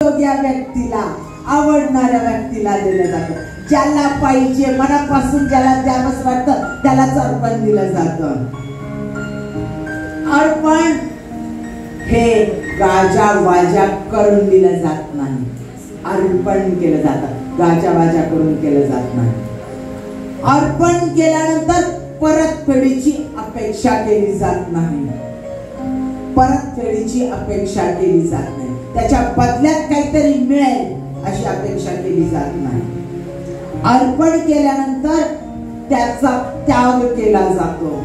योग्य व्यक्तीला, आवडणाऱ्या व्यक्तीला दिलं जातं. ज्याला पाहिजे, मनापासून ज्याला द्यावंच वाटतं त्यालाच अर्पण दिलं जातं. अर्पण हे गाजा वाजा करून दिलं जात नाही. अर्पण केलं जातं, गाजा वाजा करून केलं जात नाही. अर्पण केल्यानंतर परतफेडीची अपेक्षा केली जात नाही. परतफेडीची अपेक्षा केली जात नाही. त्याच्या बदल्यात काहीतरी मिळेल अशी अपेक्षा केली जात नाही. अर्पण केल्यानंतर त्याचा त्याग केला जातो.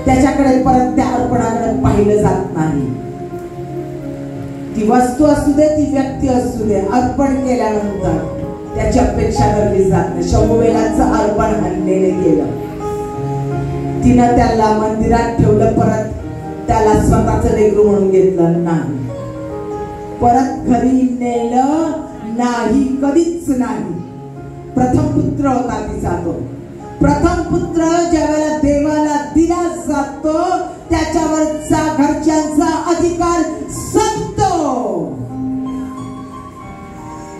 त्याच्याकडे परत त्या अर्पणाकडे पाहिलं जात नाही. ती वस्तू असू दे, ती व्यक्ती असू दे, अर्पण केल्यानंतर त्याची अपेक्षा धरली जात नाही. शमूएलाचं अर्पण हन्नेने केलं. तिनं त्याला मंदिरात ठेवलं, परत त्याला स्वतःचं लेकरू म्हणून घेतलं नाही. परत घरी नेलं नाही, कधीच नाही. प्रथम पुत्र होता तिचा तो. प्रथम पुत्र ज्यावेळेला देवाला दिला जातो त्याच्यावरचा घरच्यांचा अधिकार संपतो.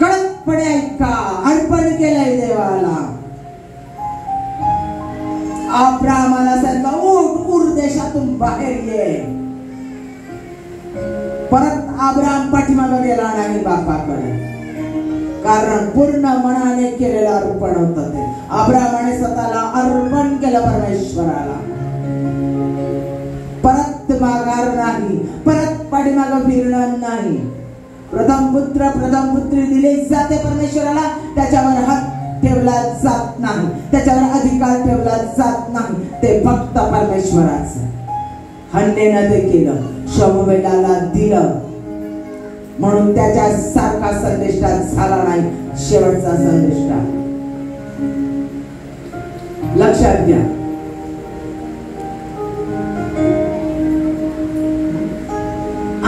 कडकपणे ऐका, अर्पण केलंय देवाला. अब्राहमाला सांगितलं, उठ, उर देशातून बाहेर ये. परत अब्राहम पाठीमागे गेला नाही बापाकडे, कारण पूर्ण मनाने केलेलं अर्पण होतं ते. अब्राहमाने स्वतःला अर्पण केलं परमेश्वराला. परत माघार नाही, परत पाठीमागं फिरणं नाही. प्रथम पुत्र, प्रथम पुत्री दिली जाते परमेश्वराला, त्याच्यावर हात ठेवला जात नाही, त्याच्यावर अधिकार ठेवला जात नाही. ते फक्त परमेश्वराचं. हन्नेनं ते केलं, शमूएलाला दिलं, म्हणून त्याच्या सारखा संदेष्टा झाला नाही शेवटचा संदेष्टा. लक्षात घ्या.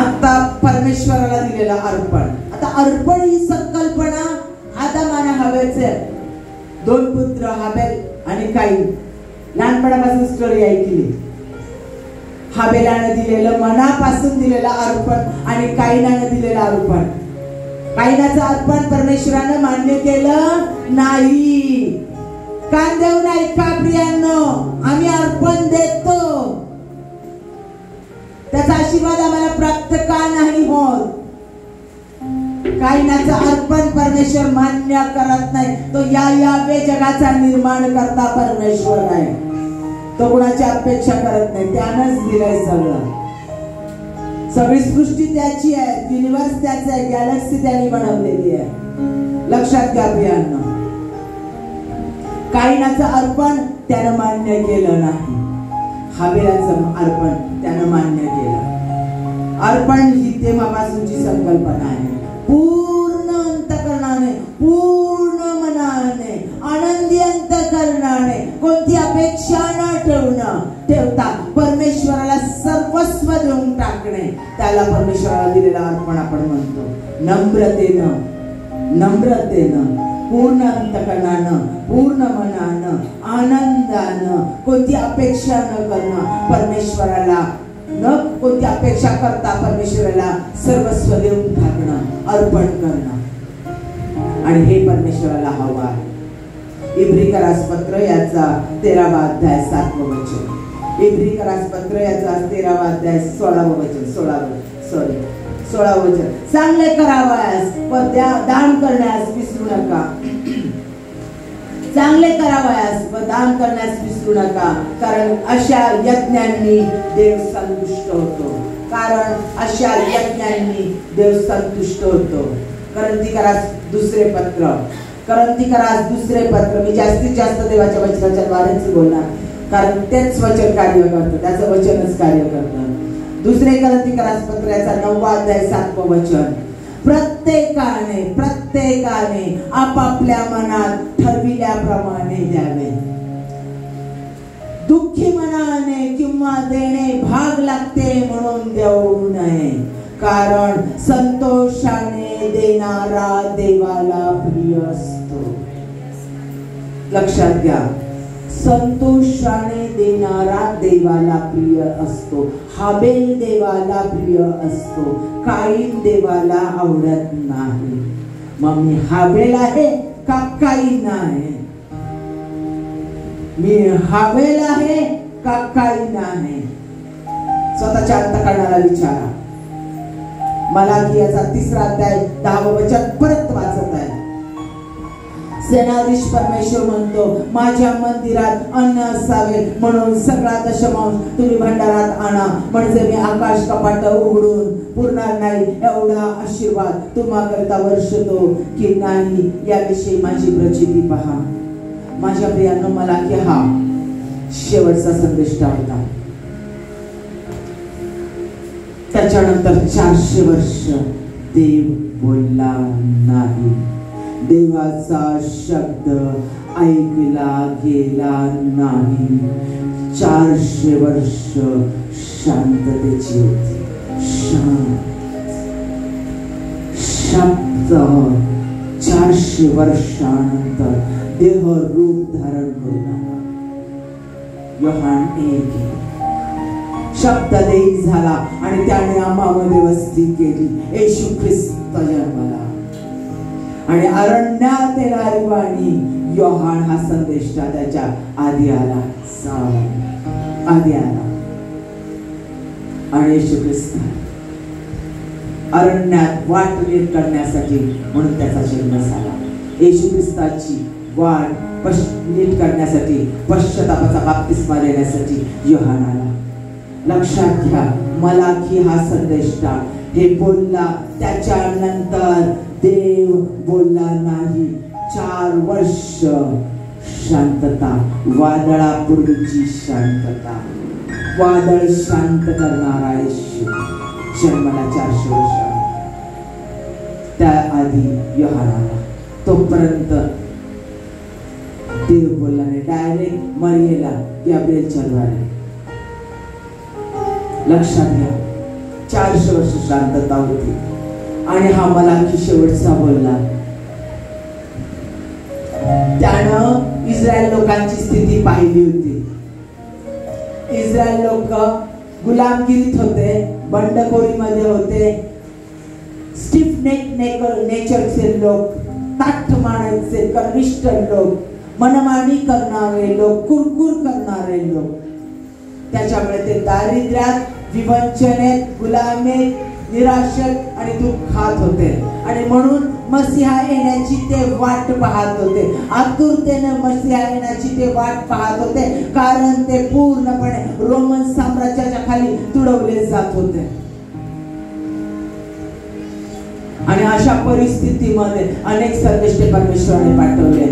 आता परमेश्वराला दिलेलं अर्पण. आता अर्पण ही संकल्पना आदामाने हवेचे. दोन पुत्र, हाबेल आणि काईन. लहानपणापासून स्टोरी ऐकली. हाबेलाने दिलेलं, मनापासून दिलेलं अर्पण आणि काईनाने दिलेलं अर्पण. काईनाचं अर्पण परमेश्वरानं मान्य केलं नाही. कान देऊन ऐका प्रियांनो, आम्ही अर्पण देतो, त्याचा आशीर्वाद आम्हाला प्राप्त का नाही होत? काईनाचं अर्पण परमेश्वर मान्य करत नाही. तो यावे जगाचा निर्माण करता परमेश्वर आहे. तो कुणाची अपेक्षा करत नाही. त्यानंच दिलंय सगळं. सगळी सृष्टी त्याची आहे, युनिवर्स त्याचा आहे, गॅलेक्सी त्याने बनवलेली आहे. लक्षात घ्या प्रियांनो. काईनाचं अर्पण त्यानं मान्य केलं नाही. हाबेलाचं अर्पण त्यानं मान्य केलं. अर्पण ही तेव्हापासूनची संकल्पना आहे. पूर्ण अंतकरणाने, पूर्ण मनाने, आनंदी अंतकरणाने, कोणती अपेक्षा न ठेवता परमेश्वराला सर्वस्व देऊन टाकणे, त्याला परमेश्वराला दिलेलं अर्पण आपण म्हणतो. नम्रतेनं, पूर्ण अंतकरणानं, पूर्ण मनानं, आनंदानं, कोणती अपेक्षा न करणं, परमेश्वराला न कोणती अपेक्षा करता परमेश्वराला सर्वस्व देऊन टाकणं, अर्पण करणं. आणि हे परमेश्वराला हवं आहे. इब्रिकरास पत्र याचा 13वा अध्याय 7वं वचन. इब्रिकरास पत्र याचा 13वा अध्याय 16वं वचन. 16वं वचन. चांगले करावयास व दान करण्यास विसरू नका. चांगले करावयास व दान करण्यास विसरू नका, कारण अशा यज्ञांनी देव संतुष्ट होतो. करंथीकरास दुसरे पत्र. मी जास्तीत जास्त देवाच्या वचनाच्या द्वारेच बोलणार, कारण तेच वचन कार्य करतं, त्याचं वचनच कार्य करतं. दुसरे करंथीकरास पत्र याचा 9वा अध्याय 7वं वचन. प्रत्येकाने आपापल्या मनात ठरविल्याप्रमाणे द्यावे. दुःखी मनाने किंवा देणे भाग लागते म्हणून देऊ नये, कारण संतोषाने देणारा देवाला प्रिय असतो. लक्षात घ्या. संतोषाने देणारा देवाला प्रिय असतो. हाबेल देवाला प्रिय असतो, काईन देवाला आवडत नाही. मग मी हाबेल आहे का काईन आहे? मी हाबेल आहे का काईन आहे? स्वतःच्या अंतःकरणाला विचारा. मलाखियाचा 3रा अध्याय 10वं वचन परत वाचत आहे. सेनाधीश परमेश्वर म्हणतो, माझ्या मंदिरात अन्न असावे म्हणून सगळा दशमांश तुम्ही भंडारात आणा, म्हणजे मी आकाश कपाट उघडून पुरणार नाही एवढा आशीर्वाद तुम्हाकरता वर्षतो की नाही याविषयी माझी प्रचिती पहा. माझ्या प्रियांनो, मलाखी हा शेवटचा संदेश होता. त्याच्यानंतर 400 वर्ष देव बोलला नाही. देवाचा शब्द ऐकला गेला नाही. 400 वर्ष शांततेची होती. शब्द 400 वर्षानंतर देह रूप धारण करून आला. योहान 1 शब्द देह झाला आणि त्याने आम्हामध्ये वस्ती केली. येशू ख्रिस्त जन्मला आणि अरण्यात येणारी वाणी योहान हा संदेश त्याच्या आधी आला. आधी आला आणि येशू ख्रिस्त अरण्यात वाट नीट करण्यासाठी म्हणून त्याचा जन्म झाला. येशू ख्रिस्ताची वाट नीट करण्यासाठी, पश्चातापाचा बाप्तिस्मा देण्यासाठी योहान आला. लक्षात घ्या, मलाखी हा संदेष्टा हे बोलला, त्याच्यानंतर देव बोलला नाही. 4 वर्ष शांतता, वादळापूर्वीची शांतता. वादळ शांत करणारा येशू जन्माला 400 वर्ष. त्याआधी योहान आला. तोपर्यंत देव बोलला नाही. डायरेक्ट मरियेला गॅब्रिएलच्या द्वारे. लक्षात घ्या, 400 वर्ष शांतता होती आणि हा मलाखी शेवटचा बोलला. त्यानं इस्रायल लोकांची स्थिती पाहिली होती. इस्रायल लोक गुलामगिरीत होते, बंडखोरीमध्ये होते. स्टिफ नेचरचे लोक, ताठ मानेचे कर्निष्ठ लोक, मनमानी करणारे लोक, कुरकुर करणारे लोक. त्याच्यामुळे ते दारिद्र्यात, विवंचनेत, गुलामीत, निराशेत आणि दुःखात होते. आणि म्हणून मसीहा येण्याची ते वाट पाहत होते. आतुरतेने मसीहा येण्याची ते वाट पाहत होते, कारण ते पूर्णपणे रोमन साम्राज्याच्या खाली तुडवले जात होते. आणि अशा परिस्थितीमध्ये अनेक संदेष्टे परमेश्वराने पाठवले.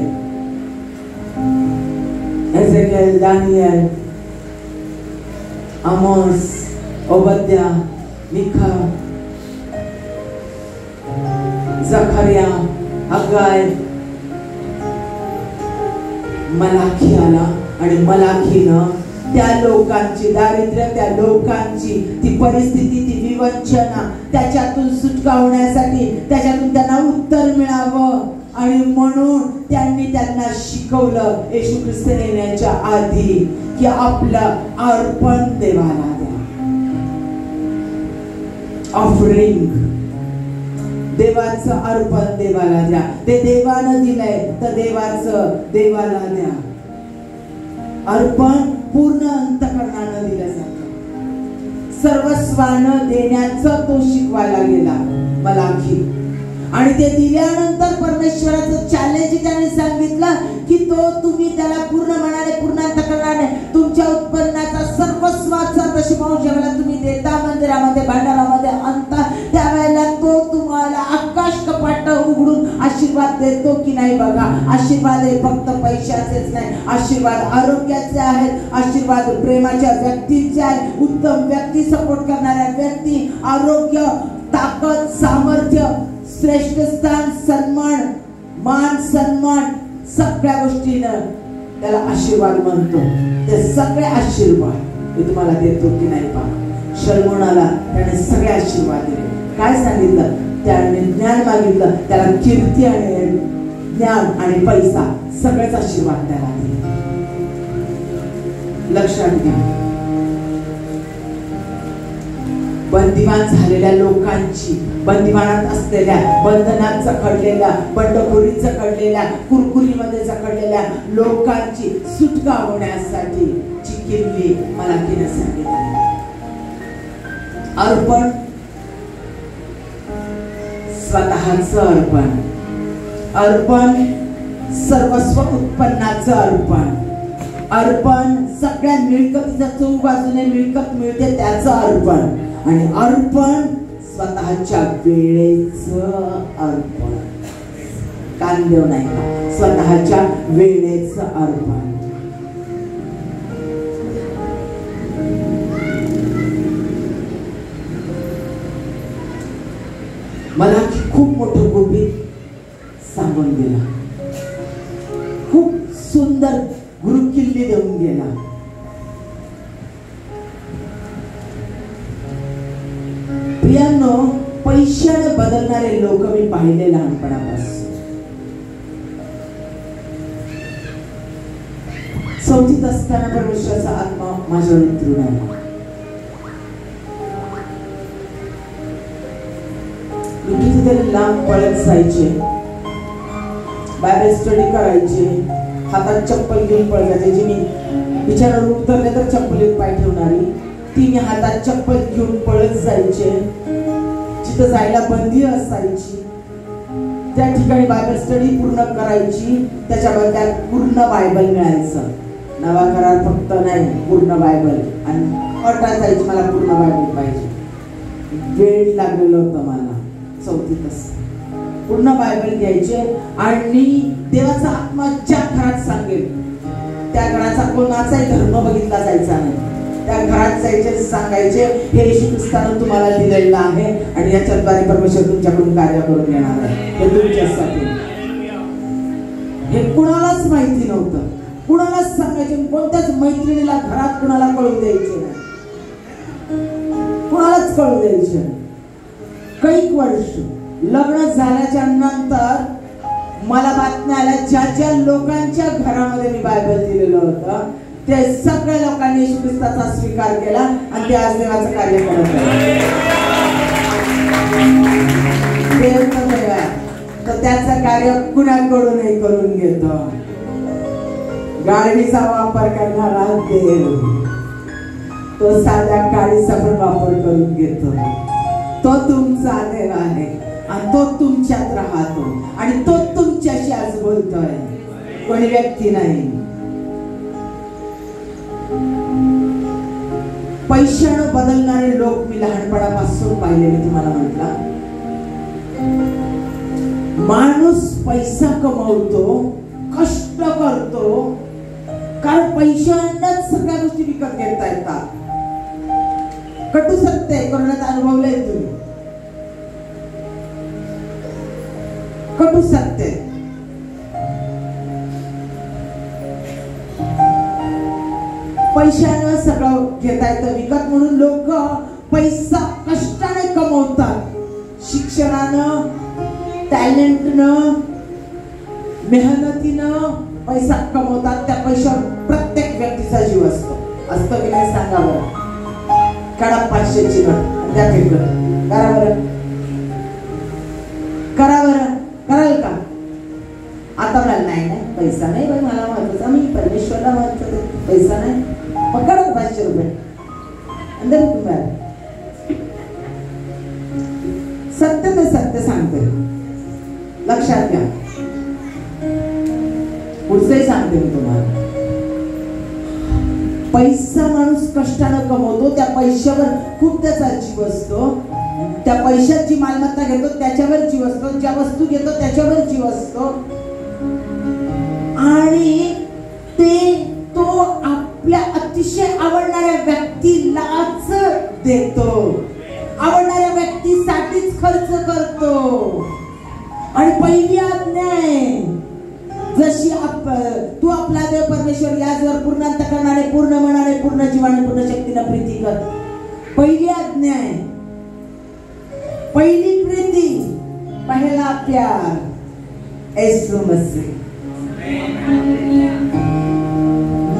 एझेकिएल, दानिएल, आमोस, ओबद्या, मिखा, जकरिया, हगाय, मलाखी आला. आणि मलाखीनं त्या लोकांची दारिद्र्य, त्या लोकांची ती परिस्थिती, ती विवंचना, त्याच्यातून सुटका होण्यासाठी, त्याच्यातून त्यांना उत्तर मिळावं आणि म्हणून त्यांनी त्यांना शिकवलं येशू ख्रिस्त येण्याच्या आधी की आपलं अर्पण देवाला द्या. ऑफरिंग, देवाचं अर्पण देवाला द्या. ते देवानं दिलंय तर देवाचं देवाला द्या. अर्पण पूर्ण अंतःकरणानं दिलं जातं. सर्वस्वानं देण्याचं तो शिकवायला गेला मलाखी. आणि ते दिल्यानंतर परमेश्वराचं चॅलेंज त्याने सांगितलं की तो तुम्ही त्याला पूर्ण मनाने, पूर्ण अंतःकरणाने, तुमच्या उत्पन्नाचा सर्वस्वाचा दशमांश ज्यावेळेला तुम्ही देता मंदिरामध्ये, भांडारामध्ये आणता, त्यावेळेला तो तुम्हाला आकाश कपाट उघडून आशीर्वाद देतो की नाही बघा. आशीर्वाद हे फक्त पैशाचेच नाही, आशीर्वाद आरोग्याचे आहेत, आशीर्वाद प्रेमाच्या व्यक्तीचे आहे, उत्तम व्यक्ती, सपोर्ट करणाऱ्या व्यक्ती, आरोग्य, ताकद, सामर्थ्य, श्रेष्ठ स्थान, सन्मान, मान सन्मान, सगळ्या गोष्टीनं त्याला आशीर्वाद म्हणतो. ते सगळे आशीर्वाद मी तुम्हाला देतो की नाही पहा. शल्मोनाला त्याने सगळे आशीर्वाद दिले. काय सांगितलं? त्याने ज्ञान मागितलं, त्याला कीर्ती आणि ज्ञान आणि पैसा सगळेच आशीर्वाद त्याला दिले. लक्षात घ्या, बंदिवान झालेल्या लोकांची, बंदिवानात असलेल्या, बंधनात जखडलेल्या, बंडखोरीत जखडलेल्या, कुरकुरीमध्ये जखडलेल्या लोकांची सुटका होण्यासाठी जी किल्ली मलाकीने सांगितली. अर्पण, स्वतःचं अर्पण, अर्पण सर्वस्व उत्पन्नाचं अर्पण, अर्पण सगळ्या मिळकतीचा चौबाजूने मिळकत मिळते त्याचं अर्पण, आणि अर्पण स्वतःच्या वेळेचं अर्पण. कांदेव नाही का, स्वतःच्या वेळेचं अर्पण. मला खूप मोठं गुपित सांगून गेला, खूप सुंदर गुरुकिल्ली देऊन गेला. प्रियांनो, पैशाने बदलणारे लोक मी पाहिले लहानपणापासून. 4थीत असताना परमेश्वराचा आत्मा माझ्यावर उतरून आला. मी कितीतरी लांब पळत जायचे, बायबल स्टडी करायचे, हातात चप्पल घेऊन पळत जायचे. जी मी बिचारावर उतरले तर चप्पलीत पाय ठेवणारी, ती मी हातात चप्पल घेऊन पळत जायचे. जिथं जायला बंदी असायची त्या ठिकाणी बायबल स्टडी पूर्ण करायची. त्याच्यावर त्यात पूर्ण बायबल मिळायचं, नवा करार फक्त नाही, पूर्ण बायबल. आणि अट असायची, मला पूर्ण बायबल पाहिजे. वेळ लागलेलं होतं मला 4थीत असताना. पूर्ण बायबल घ्यायचे आणि देवाचा आत्मा ज्या घरात सांगेल त्या घराचा कोणाचाही धर्म बघितला जायचा नाही. त्या घरात जायचे, सांगायचे हे येशू ख्रिस्ताने तुम्हाला दिलेलं आहे आणि याच्याद्वारे परमेश्वर तुमच्याकडून कार्य करून घेणार आहे, हे तुमच्यासाठी. हे कुणालाच माहिती नव्हतं, कुणालाच सांगायचे, कोणत्याच मैत्रिणीला घरात कुणाला कळू द्यायचे नाही, कुणालाच कळू द्यायचे. काही वर्ष लग्न झाल्याच्या नंतर मला बातम्या आल्या, ज्या ज्या लोकांच्या घरामध्ये मी बायबल दिलेलं होतं ते सगळ्या लोकांनी येशू ख्रिस्ताचा स्वीकार केला आणि ते आज देवाचं कार्य करत आहेत. देव तर त्याचं कार्य कुणाकडूनही करून घेतो. गाडीचा वापर करणारा देव तो साध्या गाडीचा पण वापर करून घेतो. तो तुमचा देव आहे आणि तो तुमच्यात राहतो आणि तो तुमच्याशी आज बोलतोय, कोणी व्यक्ती नाही. पैशानं बदलणारे लोक मी लहानपणापासून पाहिले. मी तुम्हाला म्हटलं, माणूस पैसा कमवतो, कष्ट करतो, कारण पैशांनाच सगळ्या गोष्टी विकत घेता येतात. कटू सत्य कोरोनात अनुभवलंय तुम्ही, कटू सत्य. पैशानं सगळं घेता येतं विकत, म्हणून लोक पैसा कष्टाने कमवतात. शिक्षणानं, टॅलेंटनं, मेहनतीनं पैसा कमवतात. त्या पैशावर प्रत्येक व्यक्तीचा जीव असतो. असतो की नाही सांगा बरं? काढा 500ची नोट त्या ठिकाणी करा बरं, करा बरं, कराल का? आता मला नाही नाही पैसा नाही बाई, मला महत्वाचा, मी परमेश्वरला महत्व, पैसा नाही, मग करा 500 रुपये अंदर तुम्हाला. सत्य ते सत्य सांगते, लक्षात घ्या. पुढचंही सांगते मी तुम्हाला. पैसा माणूस कष्टानं कमवतो, त्या पैशावर खूप त्याचा जीव असतो. त्या पैशाची मालमत्ता घेतो त्याच्यावर जीव असतो, ज्या वस्तू घेतो त्याच्यावर जीव असतो आणि तो आपल्या अतिशय आवडणाऱ्या व्यक्तीलाच देतो, आवडणाऱ्या व्यक्तीसाठीच खर्च करतो. आणि पहिली आज्ञा आहे, जशी तू आपला देव परमेश्वर याचवर पूर्ण अंतःकरणाने, पूर्ण मनाने, पूर्ण जीवाने, पूर्ण शक्तीने प्रीती कर. पहिली आज्ञा आहे, पहिली प्रीती, पहला प्यार येशू मसीह.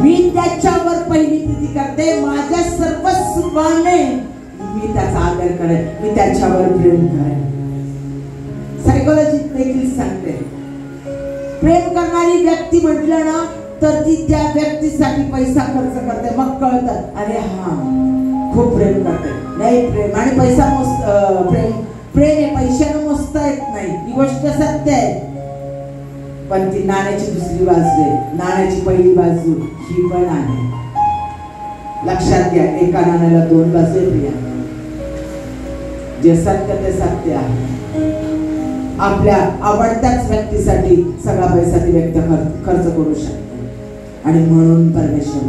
मी त्या त्याच्यावर पहिली प्रीती करते, माझ्या सर्वस्वाने मी त्याचा आदर करेन, मी त्याच्यावर प्रेम करेन. सायकोलॉजी देखील सांगते, प्रेम करणारी व्यक्ती म्हटलं ना तर ती त्या व्यक्तीसाठी पैसा खर्च करते. मग कळतं, अरे हा खूप प्रेम करते. नाही, प्रेम आणि पैसा प्रेम हे पैशाने मोजता येत नाही, ही गोष्ट सत्य आहे. पण ती नाण्याची दुसरी बाजू आहे. नाण्याची पहिली बाजू ही पण आहे. लक्षात घ्या, एका नाण्याला दोन बाजू आहेत. जे सत्य ते सत्य आहे. आपल्या आवडत्याच व्यक्तीसाठी सगळा पैसा ती व्यक्ती खर्च करू शकते. आणि म्हणून परमेश्वर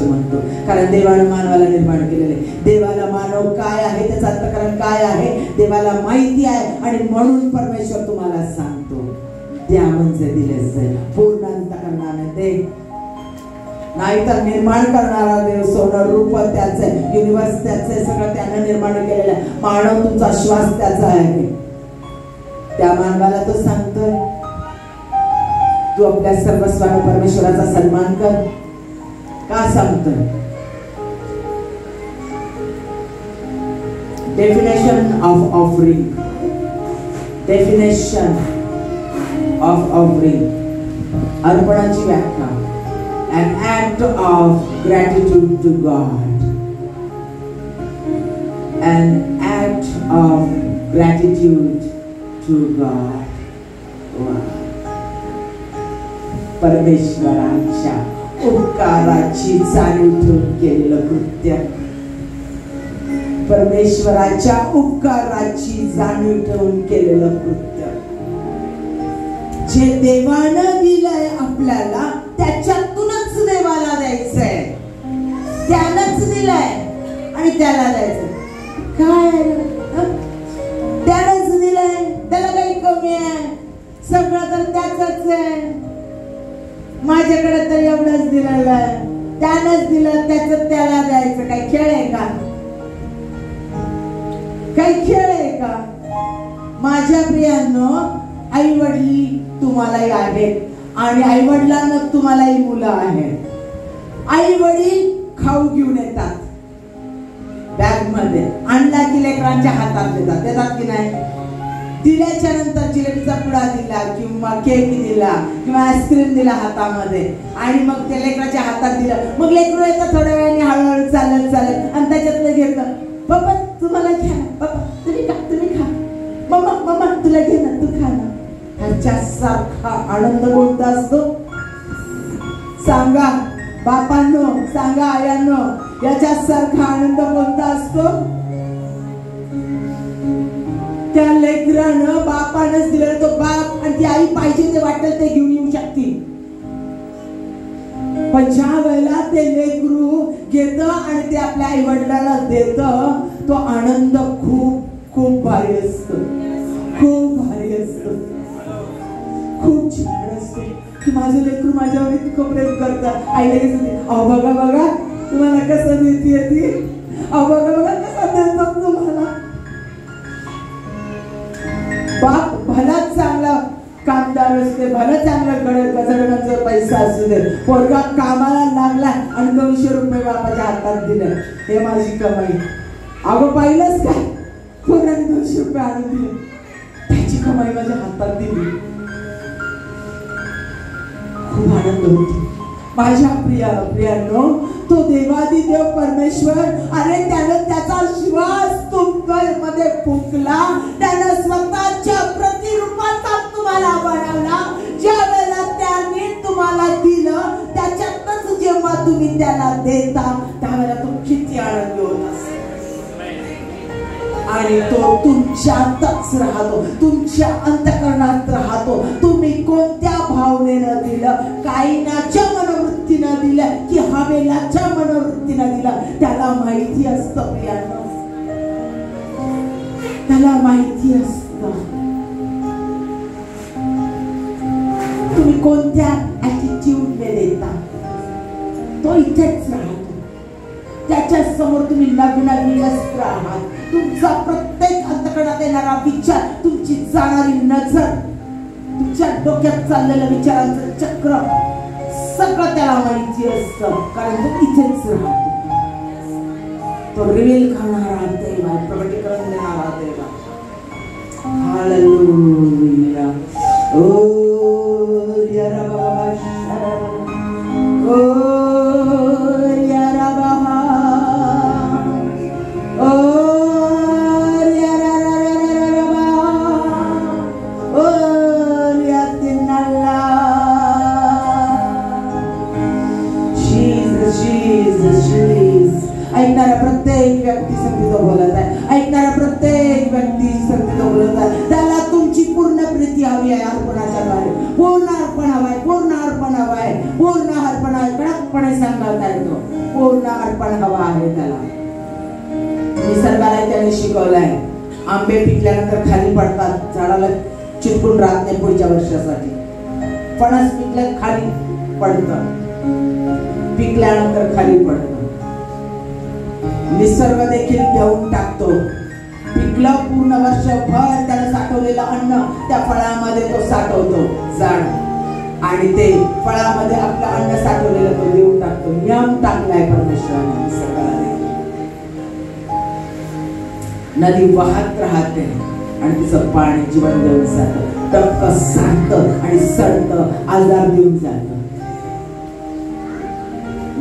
म्हणतो, कारण देवाने मानवाला निर्माण केलेले, देवाला मानव काय आहे त्याचं अंतःकरण काय आहे देवाला माहिती आहे. आणि म्हणून परमेश्वर तुम्हाला सांगतो, द्या म्हणजे दिलेच जाईल. पूर्ण अंतःकरणाने दे, नाहीतर निर्माण करणारा देव, सोनं रूप त्याचं आहे, युनिवर्स त्याचं आहे, सगळं त्यानं निर्माण केलेलं आहे. मानव तुमचा श्वास त्याचा आहे. त्या मानवाला तो सांगतोय, तू आपल्या सर्वस्वाने परमेश्वराचा सन्मान कर. का सांगतोय? Definition of offering. Definition of offering, अर्पणाची व्याख्या. An act of gratitude to God. An act of gratitude to God. Wow. परमेश्वराच्या उपकाराची जाणीव ठेवून केलेलं कृत्य. परमेश्वराच्या उपकाराची जाणीव ठेवून केलेलं कृत्य. जे देवानं दिलंय आपल्याला त्याच्यातूनच देवाला द्यायचंय. त्यानंच दिलंय आणि त्याला द्यायचं. काय त्यानंच दिलंय, त्याला काही कमी आहे? सगळं तर त्याचंच आहे. माझ्याकडे तर एवढंच दिलेलं आहे, त्यानंच दिलं, त्याचं त्याला द्यायचं. काही खेळ आहे का? काही खेळ आहे का? माझ्या प्रियांनो, आई वडील तुम्हालाही आहेत आणि आई वडिलांना तुम्हालाही मुलं आहेत. आई वडील खाऊ घेऊन येतात, बॅग मध्ये आणला की लेकरांच्या हातात देतात की नाही? दिल्याच्या नंतर जिलेबीचा पुडा दिला किंवा केक दिला किंवा आईस्क्रीम दिला हातामध्ये आणि मग ते लेकराच्या हातात दिलं. मग लेकरू येतं थोड्या वेळाने, हळूहळू चालत आणि त्याच्यातलं घेतं. बाबा तुम्हाला घ्या, बाबा तुम्ही खा, मम्मा तुला घे ना, तू खा ना. ह्याच्यासारखा आनंद कोणता असतो? सांगा बापांनो, सांगा आयांनो, याच्यासारखा आनंद कोणता असतो? त्या लेकरानं बापानंच दिलेला, तो बाप आणि ती आई पाहिजे ते वाटेल ते घेऊन येऊ शकते. पण ज्या वेळेला ते लेकरू घेतं आणि ते आपल्या आई वडिलांना देतं, तो आनंद खूप खूप भारी असतो. खूप भारी असतो, खूप छान असतो की माझं लेकरू माझ्यावर इतकं प्रेम करतात. आई लगेच होते, अहो बघा तुम्हाला कसं देते ती, अहो बघा कसं देतात तुम्हाला. बाप भलाच चांगला कामदार असते, भलं चांगलं गजडण्याचा पैसा असू दे, पोरगा कामाला लागला आणि 200 रुपये बापाच्या हातात दिले, हे माझी कमाई. अगं पाहिलंच काय, पोराने 200 रुपये आणून दिले, त्याची कमाई माझ्या हातात दिली. खूप आनंद होतो. माझ्या प्रियांनो, तो देवादिदेव परमेश्वर, अरे त्यानं त्याचा श्वास तुमच्यामध्ये फुंकला, त्यानं स्वतःच्या प्रतिरूपाचा तुम्हाला बनवला. ज्या वेळेला त्याने तुम्हाला दिलं, त्याच्यातच जेव्हा तुम्ही त्याला देता त्यावेळेला तो किती आनंद होत असेल. आणि तो तुमच्यातच राहतो, तुमच्या अंतःकरणात राहतो. तुम्ही कोणत्या भावनेनं दिलं, कायनाच्या मनोवृत्तीनं दिलं की हवेलाच्या मनोवृत्तीनं दिलं, त्याला माहिती असतं प्रियांनो, त्याला माहिती असतं. तुम्ही कोणत्या ऍटिट्यूडने देता, तो इथेच राहतो. त्याच्या समोर तुम्ही नग्न आहात. तुमचा प्रत्येक अंतःकरणात येणारा विचार, तुमची जाणारी नजर, तुमच्या डोक्यात चाललेलं विचारांचं चक्र सगळं त्याला माहिती असतं, कारण तो इथेच राहतो. तो रिव्हील करणारा देव आहे, प्रकटीकरण देणारा देव आहे. हालेलुया. ओ यारा बाबा ओ यारा बाबा ओ यारा बाबा ओ यातिनल्ला. Jesus Jesus Jesus. ऐकणारा प्रत्येक व्यक्ती संगीत बोलत आहे, ऐकणारा प्रत्येक व्यक्ती संगीत बोलत आहे. त्याला तुमची पूर्ण प्रीती हवी आहे. अर्पणाच्या द्वारे पूर्ण अर्पण हवाय, पूर्ण अर्पण हवाय, पूर्ण अर्पण कडकपणे सांगता येतो. पूर्ण अर्पण हवा आहे त्याला. निसर्गाला त्याने शिकवलंय, आंबे पिकल्यानंतर खाली पडतात, झाडाला चिटकून राहत नाही पुढच्या वर्षासाठी. फणस पिकल्या खाली पडतं, पिकल्यानंतर खाली पडतं. निसर्ग देखील देऊन टाकतो. पिकलं पूर्ण वर्षभर त्याला साठवलेलं अन्न त्या फळामध्ये तो साठवतो झाड, आणि ते फळामध्ये आपलं अन्न साठवलेलं तो देऊन टाकतो. नियम टाकलाय परमेश्वराने निसर्गाला. नदी वाहत राहते आणि तिचं पाणी जीवन देऊन जातं, टपक सांगतं आणि सडतं, आजार देऊन जातं.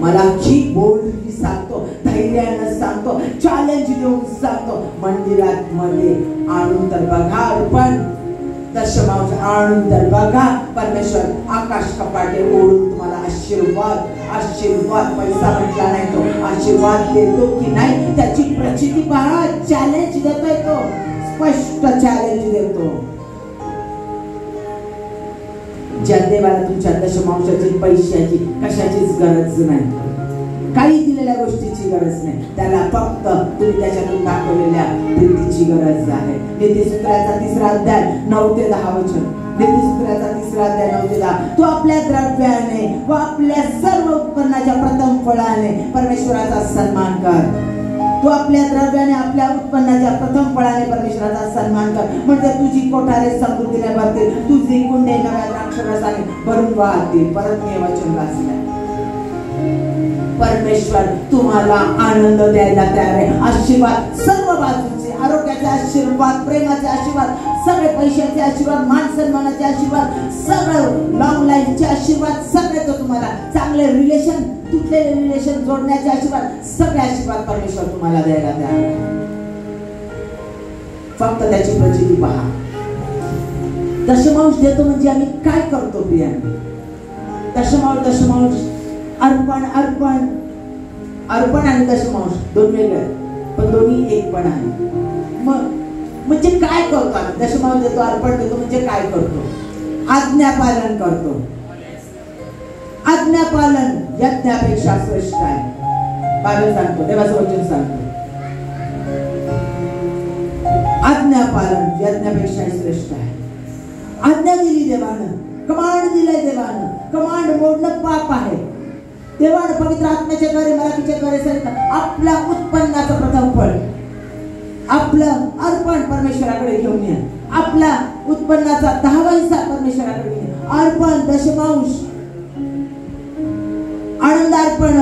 मला जी बोलली सांगतो, धैर्यानं सांगतो, चॅलेंज देऊन सांगतो. मंदिरात मध्ये आणून तर बघा अर्पण, दशमांश आणून तर बघा. परमेश्वर आकाश कपाटे ओढून तुम्हाला आशीर्वाद आशीर्वाद, पैसा म्हटला नाही तो, आशीर्वाद देतो की नाही त्याची प्रचिती पहा. चॅलेंज देतोय तो, स्पष्ट चॅलेंज देतो. ज्या देवाला तुमच्या दशमांशाची, पैशाची, कशाचीच गरज नाही, काही दिलेल्या गोष्टीची गरज नाही, त्याला फक्त तुम्ही त्याच्यातून दाखवलेल्या प्रीतीची गरज आहे. नीतिसूत्राचा 3रा अध्याय 9 ते 10 वचन. नीतिसूत्राचा 3रा अध्याय 9 ते 10. तो आपल्या द्रव्याने व आपल्या सर्व उत्पन्नाच्या प्रथम फळाने परमेश्वराचा सन्मान कर. तू आपल्या द्रव्याने, आपल्या उत्पन्नाच्या प्रथम फळाने परमेश्वराचा सन्मान कर, म्हणजे तुझी कोठारे समृद्धीने भरतील, तुझी कुंडे नव्या द्राक्षरसाने भरून वाहतील. परत मी वचन वाचले. परमेश्वर तुम्हाला आनंद द्यायला तयार आहे. आशीर्वाद सर्व बाजूचे, आरोग्याचे आशीर्वाद, प्रेमाचे आशीर्वाद, सगळे पैशाचे आशीर्वाद, मान सन्मानाचे आशीर्वाद, सगळं लॉंग लाईफचे आशीर्वाद, सगळे तो तुम्हाला, चांगले रिलेशन, तुटलेले रिलेशन जोडण्याचे आशीर्वाद, सगळे आशीर्वाद परमेश्वर तुम्हाला द्यायला तयार आहे. फक्त त्याची प्रचिती पहा. दशमांश देतो म्हणजे आम्ही काय करतो प्रियांनी? दशमांश दशमांश, अर्पण अर्पण, अर्पण आणि दशमांश दोन वेगळे, पण दोन्ही एक पण आहे. मग म्हणजे काय करतो आम्ही? दशमांश देतो, अर्पण देतो म्हणजे काय करतो? आज्ञापालन करतो. आज्ञापालन यज्ञापेक्षा श्रेष्ठ आहे. बायबल सांगतो, देवाचं वचन सांगतो, आज्ञापालन यज्ञापेक्षा श्रेष्ठ आहे. आज्ञा दिली देवानं, कमांड दिलाय देवानं. कमांड मोडणं पाप आहे. देवानं पवित्र आत्म्याच्या द्वारे, मराठीच्या द्वारे सांगितलं, आपल्या उत्पन्नाचं प्रथम फळ, आपलं अर्पण परमेश्वराकडे घेऊन या. आपल्या उत्पन्नाचा 10वा हिस्सा परमेश्वराकडे घेऊन या. अर्पण, दशमांश, आनंदार्पण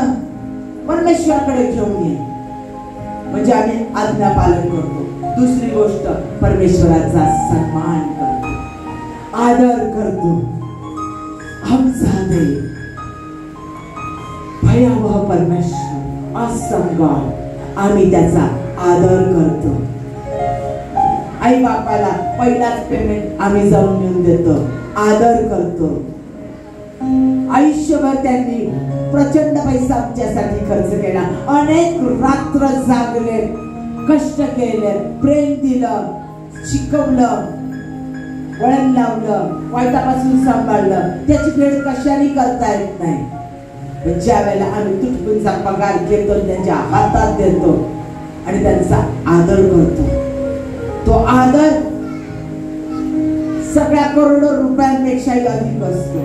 परमेश्वराकडे घेऊन ये, म्हणजे आम्ही आज्ञा पालन करतो. दुसरी गोष्ट, परमेश्वराचा सन्मान करतो, आदर करतो. आमचा देव भयावह परमेश्वर, awesome God, आम्ही त्याचा आदर करतो. आई बापाला पहिलाच पेमेंट आम्ही जाऊन येऊन देतो, आदर करतो. आयुष्यभर त्यांनी प्रचंड पैसा आमच्यासाठी खर्च केला, अनेक रात्र जागले, कष्ट केले, प्रेम दिलं, शिकवलं, वळण लावलं, वाईटापासून सांभाळलं. त्याची फेड कशाने करता येत नाही. पण ज्या वेळेला आम्ही तुटपुंजा पगार घेतो, त्यांच्या हातात देतो आणि त्यांचा आदर करतो, तो आदर सगळ्या करोडो रुपयांपेक्षाही अधिक असतो.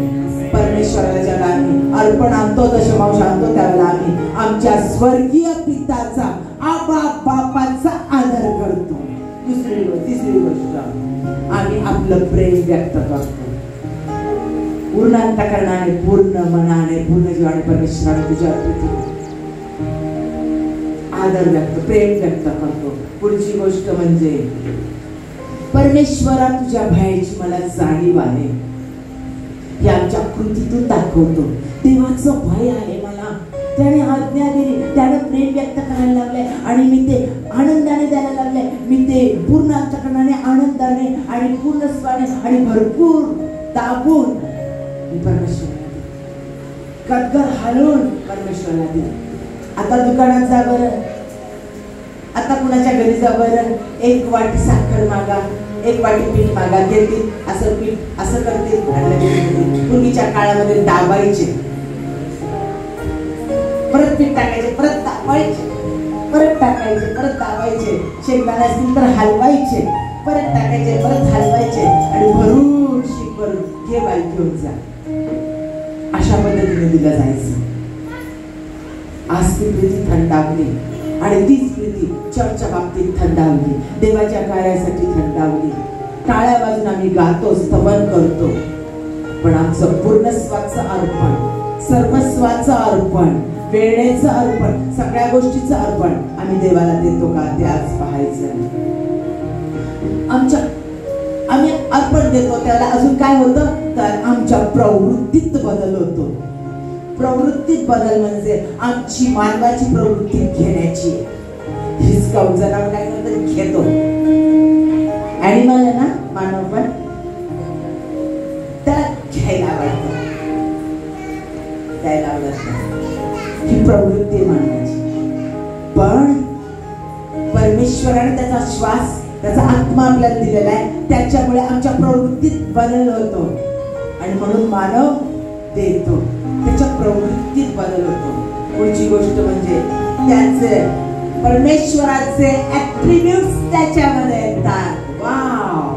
परमेश्वराला जेव्हा आम्ही अर्पण आणतो, दशमांश आणतो, त्यावेळेला आम्ही आमच्या स्वर्गीय पिताचा, आबा बापाचा आदर करतो. तिसरी गोष्ट, आम्ही आपलं प्रेम व्यक्त करतो. पूर्ण अंतःकरणाने, पूर्ण मनाने, पूर्ण जीवाने परमेश्वराने तुझ्यावर प्रीती करतो, आदर व्यक्त, प्रेम व्यक्त करतो. पुढची गोष्ट म्हणजे परमेश्वरा तुझ्या भयाची मला जाणीव आहे, हे आमच्या कृतीतून दाखवतो. देवाचं भय आहे मला, त्याने आज्ञा दिली, त्याने प्रेम व्यक्त करायला लागले आणि मी ते आनंदाने द्यायला लागले. मी ते पूर्ण अंतःकरणाने, आनंदाने आणि पूर्ण स्वाने आणि भरपूर दाबून मी परमेश्वराला कटकर हलवून परमेश्वराला दिली. आता दुकानात जा बरं, आता कुणाच्या घरी जा बरं, एक वाटी साखर मागा, एक वाटी पीठ मागा, घेतील असं पीठ असं करते. पूर्वीच्या काळामध्ये दाबायचे, परत पीठ टाकायचे, परत दाबायचे, परत टाकायचे, परत दाबायचे. शेंगदाणे असतील तर हलवायचे, परत टाकायचे, परत हलवायचे आणि भरून शीत भरून घे बाई घेऊन जा, अशा पद्धतीने दिलं जायचं. आज ती प्रीती थंडावली आणि तीच प्रीती चर्चच्या बाबतीत थंडावली, देवाच्या कार्यासाठी थंडावली. टाळ्या वाजून आम्ही गातो, स्तवन करतो, पण आमचं पूर्णस्वाचं अर्पण, सर्वस्वाचं अर्पण, वेळेचं अर्पण, सगळ्या गोष्टीचं अर्पण आम्ही देवाला देतो का, ते आज पाहायचं. आम्ही अर्पण देतो त्याला अजून काय होतं तर आमच्या प्रवृत्तीत बदल होतो. प्रवृत्तीत बदल म्हणजे आमची मानवाची प्रवृत्ती घेण्याची. हिसकावून जनावर काय करतो, घेतो. ॲनिमल आहे ना मानव, पण त्याला घ्यायला आवडतं, द्यायला आवडत नाही. ही प्रवृत्ती आहे मानवाची. पण परमेश्वराने त्याचा श्वास, त्याचा आत्मा आपल्याला दिलेला आहे, त्याच्यामुळे आमच्या प्रवृत्तीत बदल होतो आणि म्हणून मानव देतो, त्याच्या प्रवृत्तीत बदल होतो. पुढची गोष्ट म्हणजे त्याचे परमेश्वराचे ऍट्रिब्यूट्स त्याच्यामध्ये येतात. वाव,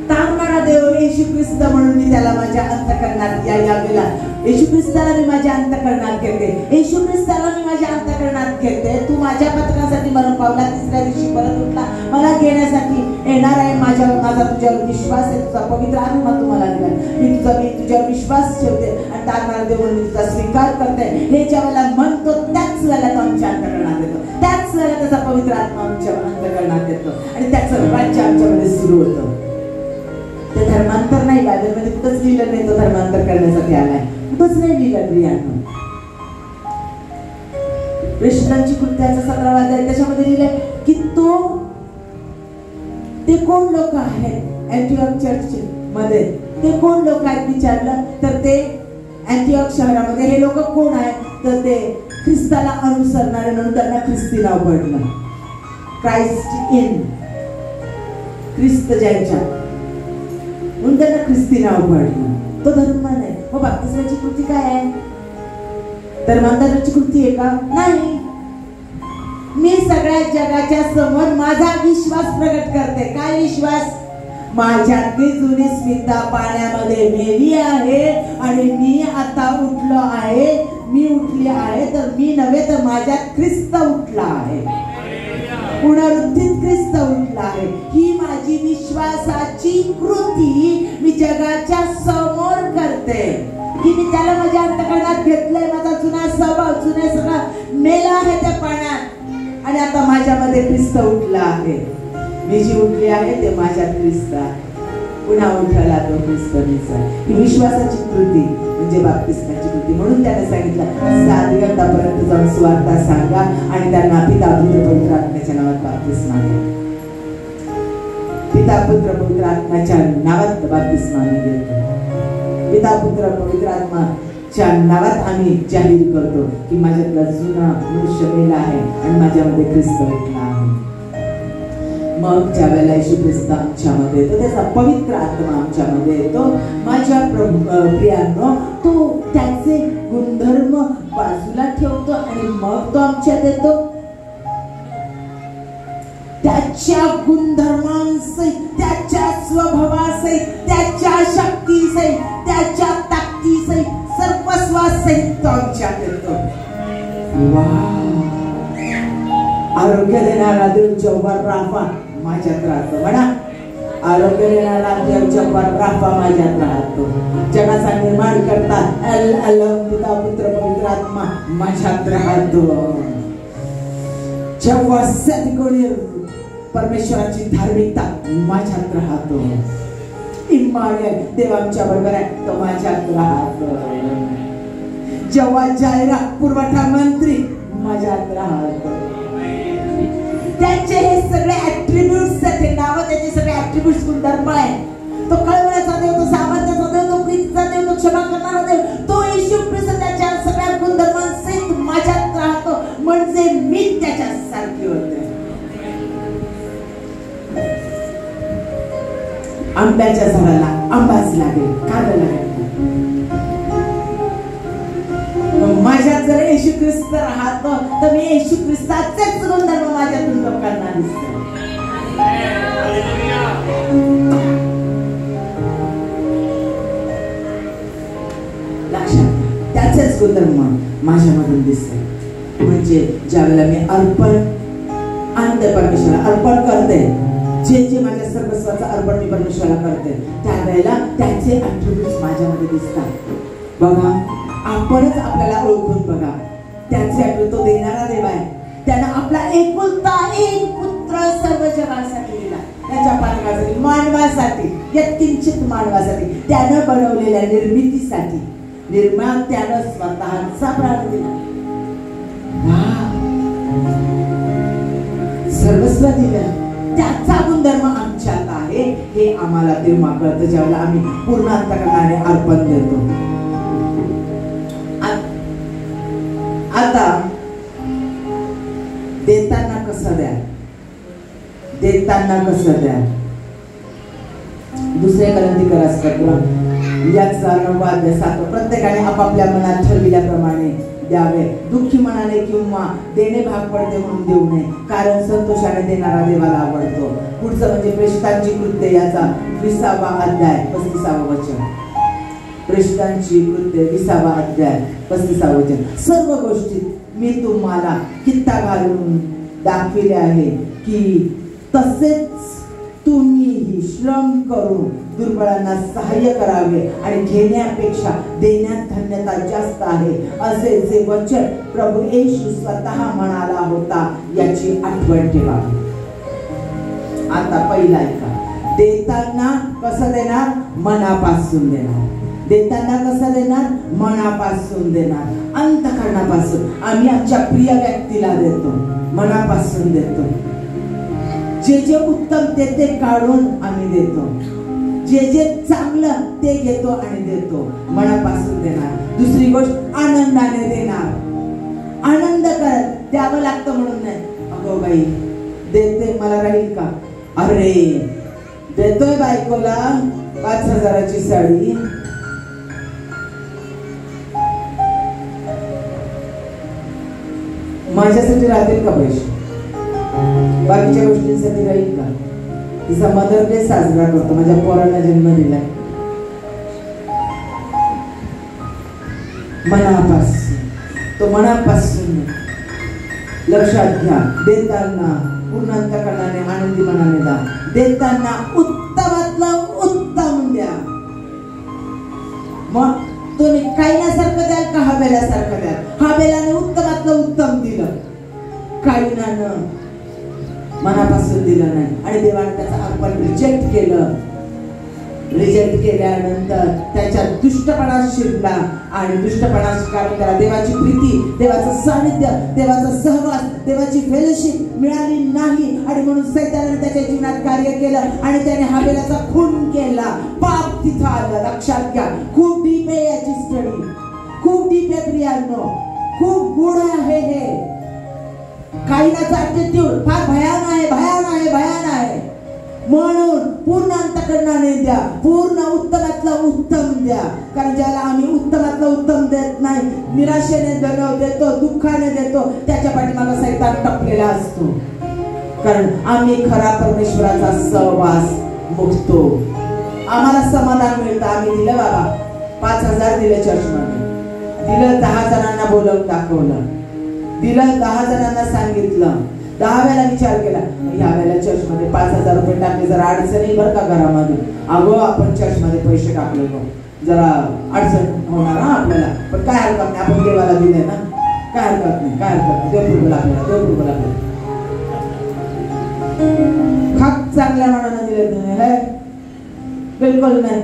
तारणारा देव येशू ख्रिस्त म्हणून मी त्याला माझ्या अंतःकरणात यावेला, येशू ख्रिस्ताला मी माझ्या अंतःकरणात घेते, येशू ख्रिस्ताला मी माझ्या अंतःकरणात घेते. तू माझ्या पथकासाठी मरण पावला, तिसऱ्या दिवशी परत उठला, मला घेण्यासाठी येणार आहे. माझा तुझ्यावर विश्वास आहे, तुझा पवित्र आत्मा तुम्हाला दिला, मी तुझ्यावर विश्वास ठेवते आणि तारणारा देव म्हणून तुझा स्वीकार करते. हे ज्या वेळेला म्हणतो त्याच वेळेला तो आमच्या अंतःकरणात येतो, त्याच वेळेला त्याचा पवित्र आत्मा आमच्या अंतःकरणात येतो आणि त्याचं राज्य आमच्यामध्ये सुरू होतं. ते धर्मांतर नाही, बायबलमध्ये कुठंच लिहिलं नाही तो धर्मांतर करण्यासाठी आलाय, कुठंच नाही लिहिलं. प्रियांनो, कृष्णांची कृत्याचा 17वा अध्याय त्याच्यामध्ये लिहिलंय की ते कोण लोक आहेत अँटिओक चर्च मध्ये, ते कोण लोक आहेत विचारलं तर ते अँटिओक शहरामध्ये हे लोक कोण आहेत तर ते ख्रिस्ताला अनुसरणारे म्हणून त्यांना ख्रिस्ती नाव पडलं. क्राइस्ट इन, ख्रिस्त ज्यांच्या म्हणून त्यांना ख्रिस्ती नाव पडलं. तो धर्म नाही. मग बाप्तिस्माची कृती काय आहे? धर्मांतराची कृती आहे का? नाही. मी सगळ्या जगाच्या समोर माझा विश्वास प्रकट करते. काय विश्वास? माझ्यातली जुनी स्मिता पाण्यामध्ये मेली आहे आणि मी आता उठलो आहे. मी उठली आहे तर मी नव्हे तर माझ्यात ख्रिस्त उठला आहे, पुनरुत्थित ख्रिस्त उठला आहे. ही माझी विश्वासाची कृती मी जगाच्या समोर करते की मी त्याला माझ्या अंतःकरणात घेतलंय. माझा जुना स्वभाव, जुने सगळं मेला आहे त्या पाण्यात आणि आता माझ्यामध्ये ख्रिस्त उठला आहे. मी जी उठली आहे ते माझ्यात ख्रिस्त आहे, पुन्हा उठला तो ख्रिस्त मीचा. ही विश्वासाची कृती म्हणजे बाप्तिस्माची कृती. म्हणून त्याने सांगितलं साधकांपर्यंत जाऊन सुवार्ता सांगा आणि त्यांना पिता पुत्र पवित्र आत्म्याच्या नावात बाप्तिस्मा द्या. पिता पुत्र पवित्र आत्म्याच्या नावात बाप्तिस्मा देतो. पिता पुत्र पवित्र आत्माच्या नावात आम्ही जाहीर करतो की माझ्यातला जुना मनुष्य मेला आहे आणि माझ्यामध्ये ख्रिस्त उठला आहे. मग ज्या वेळेला येशू ख्रिस्त आमच्यामध्ये येतो, त्याचा पवित्र आत्मा आमच्यामध्ये येतो. माझ्या प्रियांनो, तो त्याचे गुणधर्म बाजूला ठेवतो आणि मग तो आमच्यात येतो. त्याच्या गुणधर्मांसहित, त्याच्या स्वभावासहित, त्याच्या शक्तीसहित, त्याच्या ताकदीसहित, सर्वस्वासहित तो आमच्यात येतो. आरोग्य देणारा देव जेव्हा राहा माझ्यात राहतो. म्हणा आरोग्य देणारा देव जब्बार राहा माझ्यात राहतो. जगाचा निर्माण करता पिता पुत्र पवित्र आत्मा माझ्यात राहतो. जेव्हा सद्गुणी परमेश्वराची धार्मिकता माझ्यात राहतो. इम्मानुएल देव आमच्या बरोबर आहे तो माझ्यात राहतो. जेव्हा जायरा पुरवठा मंत्री माझ्यात राहतो. त्याचे हे सगळे ऍट्रिब्यूट्स आहेत, नाव त्याचे सगळे ऍट्रिब्यूट्स गुणधर्म आहेत. तो कळवण्याचा देव, तो सामर्थ्याचा देव, तो प्रीतीचा देव, तो क्षमा करणारा देव, तो येशू ख्रिस्त त्याच्या सगळ्या गुणधर्मांसहित माझ्यात राहतो. म्हणजे मी त्याच्या सारखी होते. आंब्याच्या झाडाला आंबाच लागेल, कारलं लागेल. माझ्यात जर येशू ख्रिस्त राहतो तर मी येशू ख्रिस्ताचेच गुणधर्म माझ्यातून लोकांना दिसतो. लक्षात त्याचेच गुणधर्म माझ्यामधून दिसते. म्हणजे ज्यावेळेला मी अर्पण आणते, परमेश्वराला अर्पण करते, जे माझ्या सर्वस्वाचं अर्पण मी परमेश्वराला करते, त्यावेळेला त्याचे ऍट्रिब्यूट्स माझ्यामध्ये दिसतात. बघा, आपणच आपल्याला ओळखून बघा. त्याचे तो देणारा देव आहे. त्यानं आपला एकुलता एक पुत्र सर्व जगासाठी दिला. त्याच्या पालकासाठी, मानवासाठी, यत्किंचित मानवासाठी, त्यानं बनवलेल्या निर्मितीसाठी, निर्मात्यानं स्वतःचा प्राण दिला. सर्वस्व दिलं. त्याचा गुणधर्म आमच्यात आहे हे आम्हाला तेव्हा कळतं ज्यावेळेला आम्ही पूर्ण अंतःकरणाने अर्पण देतो. आता देताना कसं द्या, देताना कसं द्या. दुसरे करंदीकर असतात याचा 9:7 प्रत्येकाने आपापल्या मनात ठरविल्याप्रमाणे द्यावे. दुःखी मनाने किंवा देणे भाग पडते म्हणून देऊ नये, कारण संतोषाने देणारा देवाला आवडतो. पुढचं म्हणजे प्रेषितांची कृत्ये याचा 20वा अध्याय 35वा वचन. प्रेषितांची कृत्ये 20वा अध्याय 35वा वचन. सर्व गोष्टीत मी तुम्हाला कित्ता घालून दाखविले आहे की तसेच तुम्हीही श्रम करून दुर्बळांना सहाय्य करावे आणि घेण्यापेक्षा देण्यात धन्यता जास्त आहे, असे जे वचन प्रभू येशू स्वतः म्हणाला होता याची आठवण ठेवावी. आता पहिला ऐका, देताना कसं देणार? मनापासून देणार. देताना कसं देणार? मनापासून देणार, अंतःकरणापासून. आम्ही आमच्या प्रिय व्यक्तीला देतो, मनापासून देतो. जे जे उत्तम ते काढून आम्ही देतो, जे जे चांगलं ते घेतो आणि देतो, मनापासून देणार. दुसरी गोष्ट आनंदाने देणार. आनंद करत द्यावं लागतं म्हणून नाही, अगो बाई देते मला राहील का, अरे देतोय बायकोला 5,000ची साडी, माझ्यासाठी राहतील का पैसे, बाकीच्या गोष्टींसाठी राहील का? तिचा मदर डे साजरा करतो, माझ्या पोरांना जन्म दिलाय. मनापासून, तो मनापासून. लक्षात घ्या, देताना पूर्ण अंतःकरणाने आनंदी मनाने द्या. देताना उत्तमातलं उत्तम द्या. मग तुम्ही कायनासारखं द्याल का हाबेलासारखं द्याल? हाबेलाने उत्तमातलं उत्तम दिलं, कायनानं मनापासून दिलं नाही आणि देवाने त्याचा अर्पण रिजेक्ट केलं. रिजेक्ट केल्यानंतर त्याच्यात दुष्टपणा शिरला आणि दुष्टपणा स्वीकारून त्याला देवाची प्रीती, देवाचं सानिध्य, देवाचा सहवास, देवाची फेलोशिप मिळाली नाही. आणि म्हणून सैतानाने त्याच्या जीवनात कार्य केलं आणि त्याने हाबेलाचा खून केला. पाप तिथं आलं. लक्षात घ्या, खूप डीप आहे याची स्टडी, खूप डीप आहे प्रियांनो, खूप गुढ आहे हे. कायनाचा ऍटिट्यूड फार भयान आहे, भयान आहे, भयान आहे. म्हणून पूर्ण अंतःकरणाने द्या, पूर्ण उत्तमातलं उत्तम द्या. कारण ज्याला आम्ही उत्तमातलं उत्तम देत नाही, निराशेने देतो, दुःखाने देतो, त्याच्या पाठीमागे सैतान टपलेला असतो. कारण आम्ही खरा परमेश्वराचा सहवास मुक्तो, आम्हाला समाधान मिळतं. आम्ही दिलं बाबा 5,000 दिले चर्चमध्ये, दिलं 10 जणांना बोलवून दाखवलं, दिलं 10 जणांना सांगितलं, 10 वेळा विचार केला. ह्या वेळेला चर्चमध्ये 5,000 रुपये टाकले, जरा अडचण येईल बरं का घरामध्ये. अगो आपण चर्चमध्ये पैसे टाकले जरा अडचण होणार हा आपल्याला, पण काय हरकत नाही, आपण देवाला दिले ना, काय हरकत नाही, काय हरकत नाही, देव पुरवला आपल्याला, देव पुरवला आपल्याला. खाक चांगल्या मनानं दिले तुम्ही, हे बिलकुल नाही.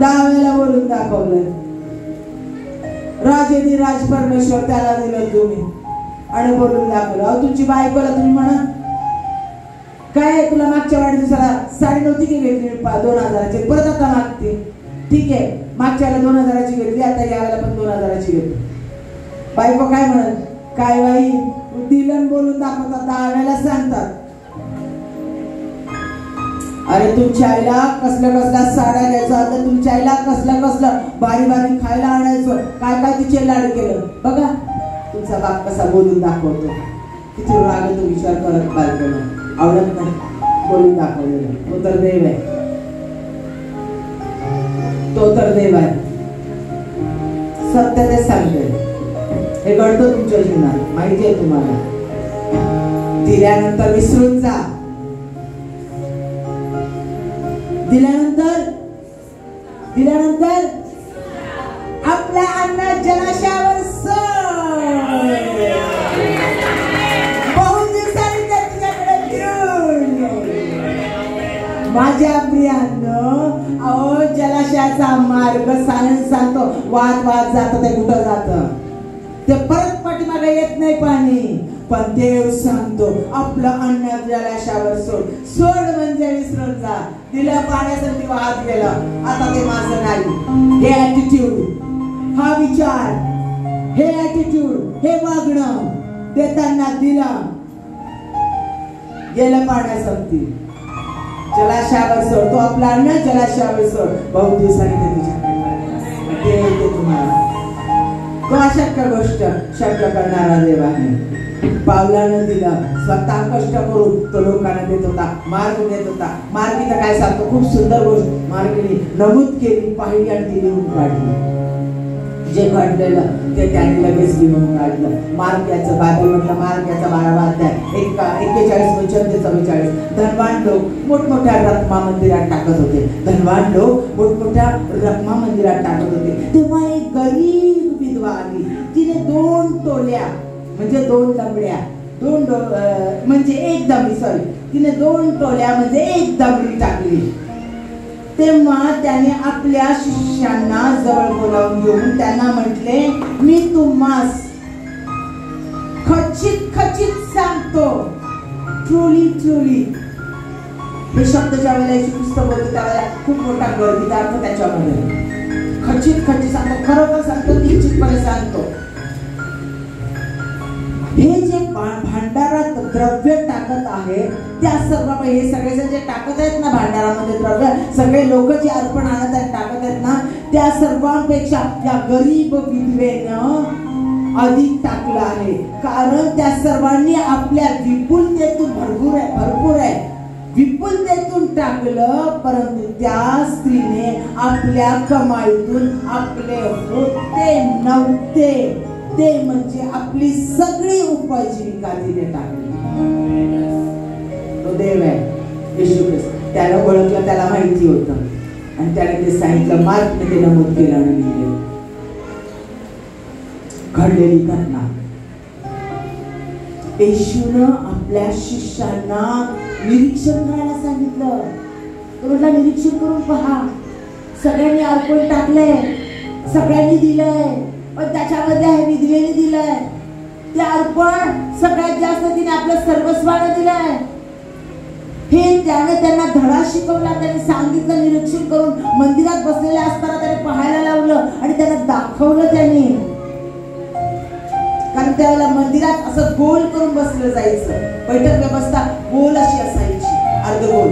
10 वेळेला बोलून दाखवलंय. राज परमेश्वर त्याला दिलं तुम्ही आणि बोलून दाखवलं. अहो तुमची बायकोला तुम्ही म्हणा, काय तुला मागच्या वाढदिवसाला साडी नव्हती की घेतली 2,000ची, परत आता मागते. ठीक आहे, मागच्या वेळेला 2,000ची घेतली, आता यावेळेला पण 2,000ची घेतली. बायको काय म्हणत, काय बाई दिलं बोलून दाखवतात, 10 वेळेला सांगतात. अरे तुमच्या आईला कसल्या साड्या द्यायचं, आता तुमच्या आईला कसलं बारी खायला आणायचं, काय तिचे लाड केलं. बघा तुमचा बाप कसा बोलून दाखवतो, किती राग तो विचार करत बायकोला. आवडत नाही बोलून दाखवलेलं. तो तर देव आहे, तो तर देव आहे. सत्य ते सांगते, हे घडतं तुमच्या जीवनात, माहिती आहे तुम्हाला. दिल्यानंतर विसरून जा, दिल्यानंतर आपल्या अन्न जलाशयावर सोड. बहुत दिवसांनी ते तुझ्याकडे फिरून. माझ्या प्रियांनो, अहो जलाशयाचा मार्ग सांगतो, वाद जात, ते कुठं जात, ते परत पाठीमागे येत नाही पाणी. पण देव सांगतो आपलं अन्न जलाशयावर सोड म्हणजे विसरून जा. दिल्या पाण्यासाठी वाहत गेलं, आता ते माझं नाही. हे ऍटिट्यूड, हा विचार, हे ऍटिट्यूड, हे वागणं देताना दिलं, गेलं पाण्यासाठी जलाशयावर सोड. तो आपला अन्न जलाशयावर सोड. बहुत दिवसांनी ते तुझ्याकडे येते तुम्हाला. तो अशक्य गोष्ट शक्य करणारा देव आहे. पावलानं दिला, स्वतः कष्ट करून तो लोकांना देत होता, मार्ग देत होता. मार्गी तर काय सांगतो, खूप सुंदर गोष्ट मार्गीने नमूद केली, पाहिली आणि ती लिहून काढली. जे घडलेलं ते त्यांनी लगेच लिहून काढलं. मार्ग्याचं बायबल म्हटलं, मार्ग्याचा 12 अध्याय 41-44. धनवान लोक मोठमोठ्या रखमा मंदिरात टाकत होते, धनवान लोक मोठमोठ्या रखमा मंदिरात टाकत होते. तेव्हा एक गरीब विधवा आली, तिने 2 तोल्या म्हणजे 2 दमड्या, म्हणजे 1 दमडी, सॉरी, तिने 2 तोल्या म्हणजे 1 दमडी टाकली. तेव्हा त्याने आपल्या शिष्यांना जवळ बोलावून घेऊन त्यांना म्हटले, मी तुम्हास खचित सांगतो, ट्रुली. हे शब्द ज्या वेळेला याची पुस्तक होते त्यावेळेला खूप मोठा गर्दीचा अर्थ त्याच्यामध्ये. खचित सांगतो, खरोखर सांगतो, निश्चितपणे सांगतो. हे जे भांडारात द्रव्य टाकत आहे, त्या सर्व, हे सगळे जे टाकत आहेत ना भांडारामध्ये द्रव्य, सगळे लोक जे अर्पण आणत आहेत, टाकत आहेत ना, त्या सर्वांपेक्षा त्या गरीब विधवेनं अधिक टाकलं आहे. कारण त्या सर्वांनी आपल्या विपुलतेतून, भरपूर आहे विपुलतेतून टाकलं, परंतु त्या स्त्रीने आपल्या कमाईतून आपले होते नव्हते ते म्हणजे आपली सगळी उपजीविका तिने टाकली. तो देव आहे, येशू ख्रिस्त. त्याला ओळखलं, त्याला माहिती होतं आणि त्याने ते सांगितलं, मार्कने ते नमूद केलं आणि लिहिलं. घडलेली घटना. येशूनं आपल्या शिष्यांना निरीक्षण करायला सांगितलं. तो म्हटला, निरीक्षण करून पहा, सगळ्यांनी अर्पण टाकलंय, सगळ्यांनी दिलंय, पण त्याच्यामध्ये आहे विधवेने दिलंय. ते अर्पण सगळ्यात जास्त तिने आपलं सर्वस्वानं दिलंय. हे त्याने त्यांना धडा शिकवला, त्याने सांगितलं, निरीक्षण करून मंदिरात बसलेले असताना त्याने पाहायला लावलं आणि त्यांना दाखवलं त्यांनी. कारण त्यावेळेला मंदिरात असं गोल करून बसलं जायचं, बैठक व्यवस्था गोल अशी असायची, अर्धगोल.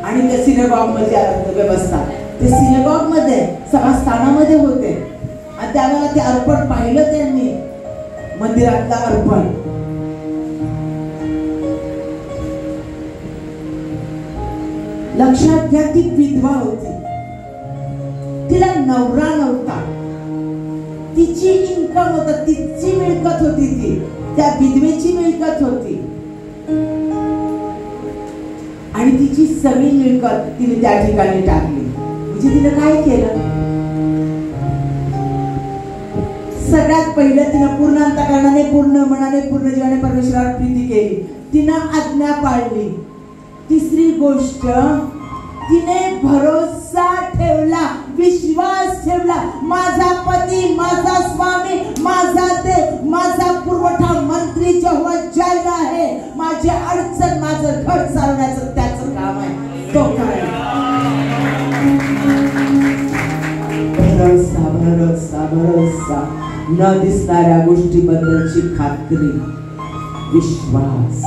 आणि त्या सिनेगॉग मध्ये व्यवस्था, ते सिनेगॉग मध्ये सभास्थानामध्ये होते. आणि त्यावेळेला ते अर्पण पाहिलं त्यांनी, मंदिरातलं अर्पण. लक्षात घ्या, ती विधवा होती, तिला नवरा नव्हता, तिची इन्कम होता, तिची मिळकत होती, ती त्या विधवेची मिळकत होती. आणि तिची सगळी मिळकत तिने त्या ठिकाणी टाकली. म्हणजे तिने काय केलं? सगळ्यात पहिलं तिनं पूर्ण अंतःकरणाने, पूर्ण मनाने, पूर्ण जीवाने परमेश्वरावर प्रीती केली. तिनं आज्ञा पाळली. तिसरी गोष्ट, तिने भरोसा ठेवला, विश्वास ठेवला. माझा पती, माझा स्वामी, माझा देव, माझा पुरवठा मंत्री जेव्हा जायला आहे, माझी अडचण, माझं घर चालवण्याचं त्याचं काम आहे, तो करायला. भरोसा भरोसा भरोसा, न दिसणाऱ्या गोष्टीबद्दलची खात्री, विश्वास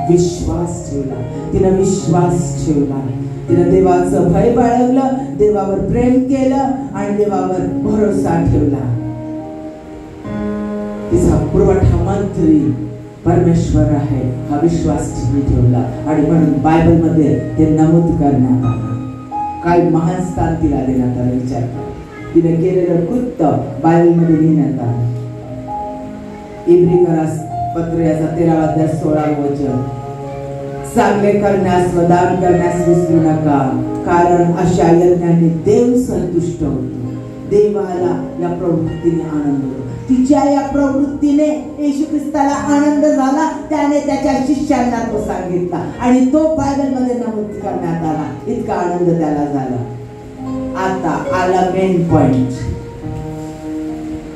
विश्वास ठेवला. तिनं विश्वास ठेवला. तिनं देवाचं भय बाळगलं, देवावर प्रेम केलं आणि देवावर भरोसा ठेवला. तिचा पुरवठा मंत्री परमेश्वर आहे हा विश्वास तिने ठेवला. आणि म्हणून बायबल मध्ये ते नमूद करण्यात आलं. काय महान स्थान तिला देण्यात आलं. विचार करा, तिने केलेलं कृत्य बायबल मध्ये लिहिण्यात आलं. इब्रिकरास पत्र याचा 13वा अध्याय 16वे वचन, चांगले करण्यास व दान करण्यास विसरू नका, कारण अशा यज्ञाने देव संतुष्ट होतो. देवाला या प्रवृत्तीने आनंद होतो. तिच्या या प्रवृत्तीने येशू ख्रिस्ताला आनंद झाला. त्याने त्याच्या शिष्यांना तो सांगितला आणि तो बायबल मध्ये नमूद करण्यात आला. इतका आनंद त्याला झाला. आता आला मेन पॉइंट.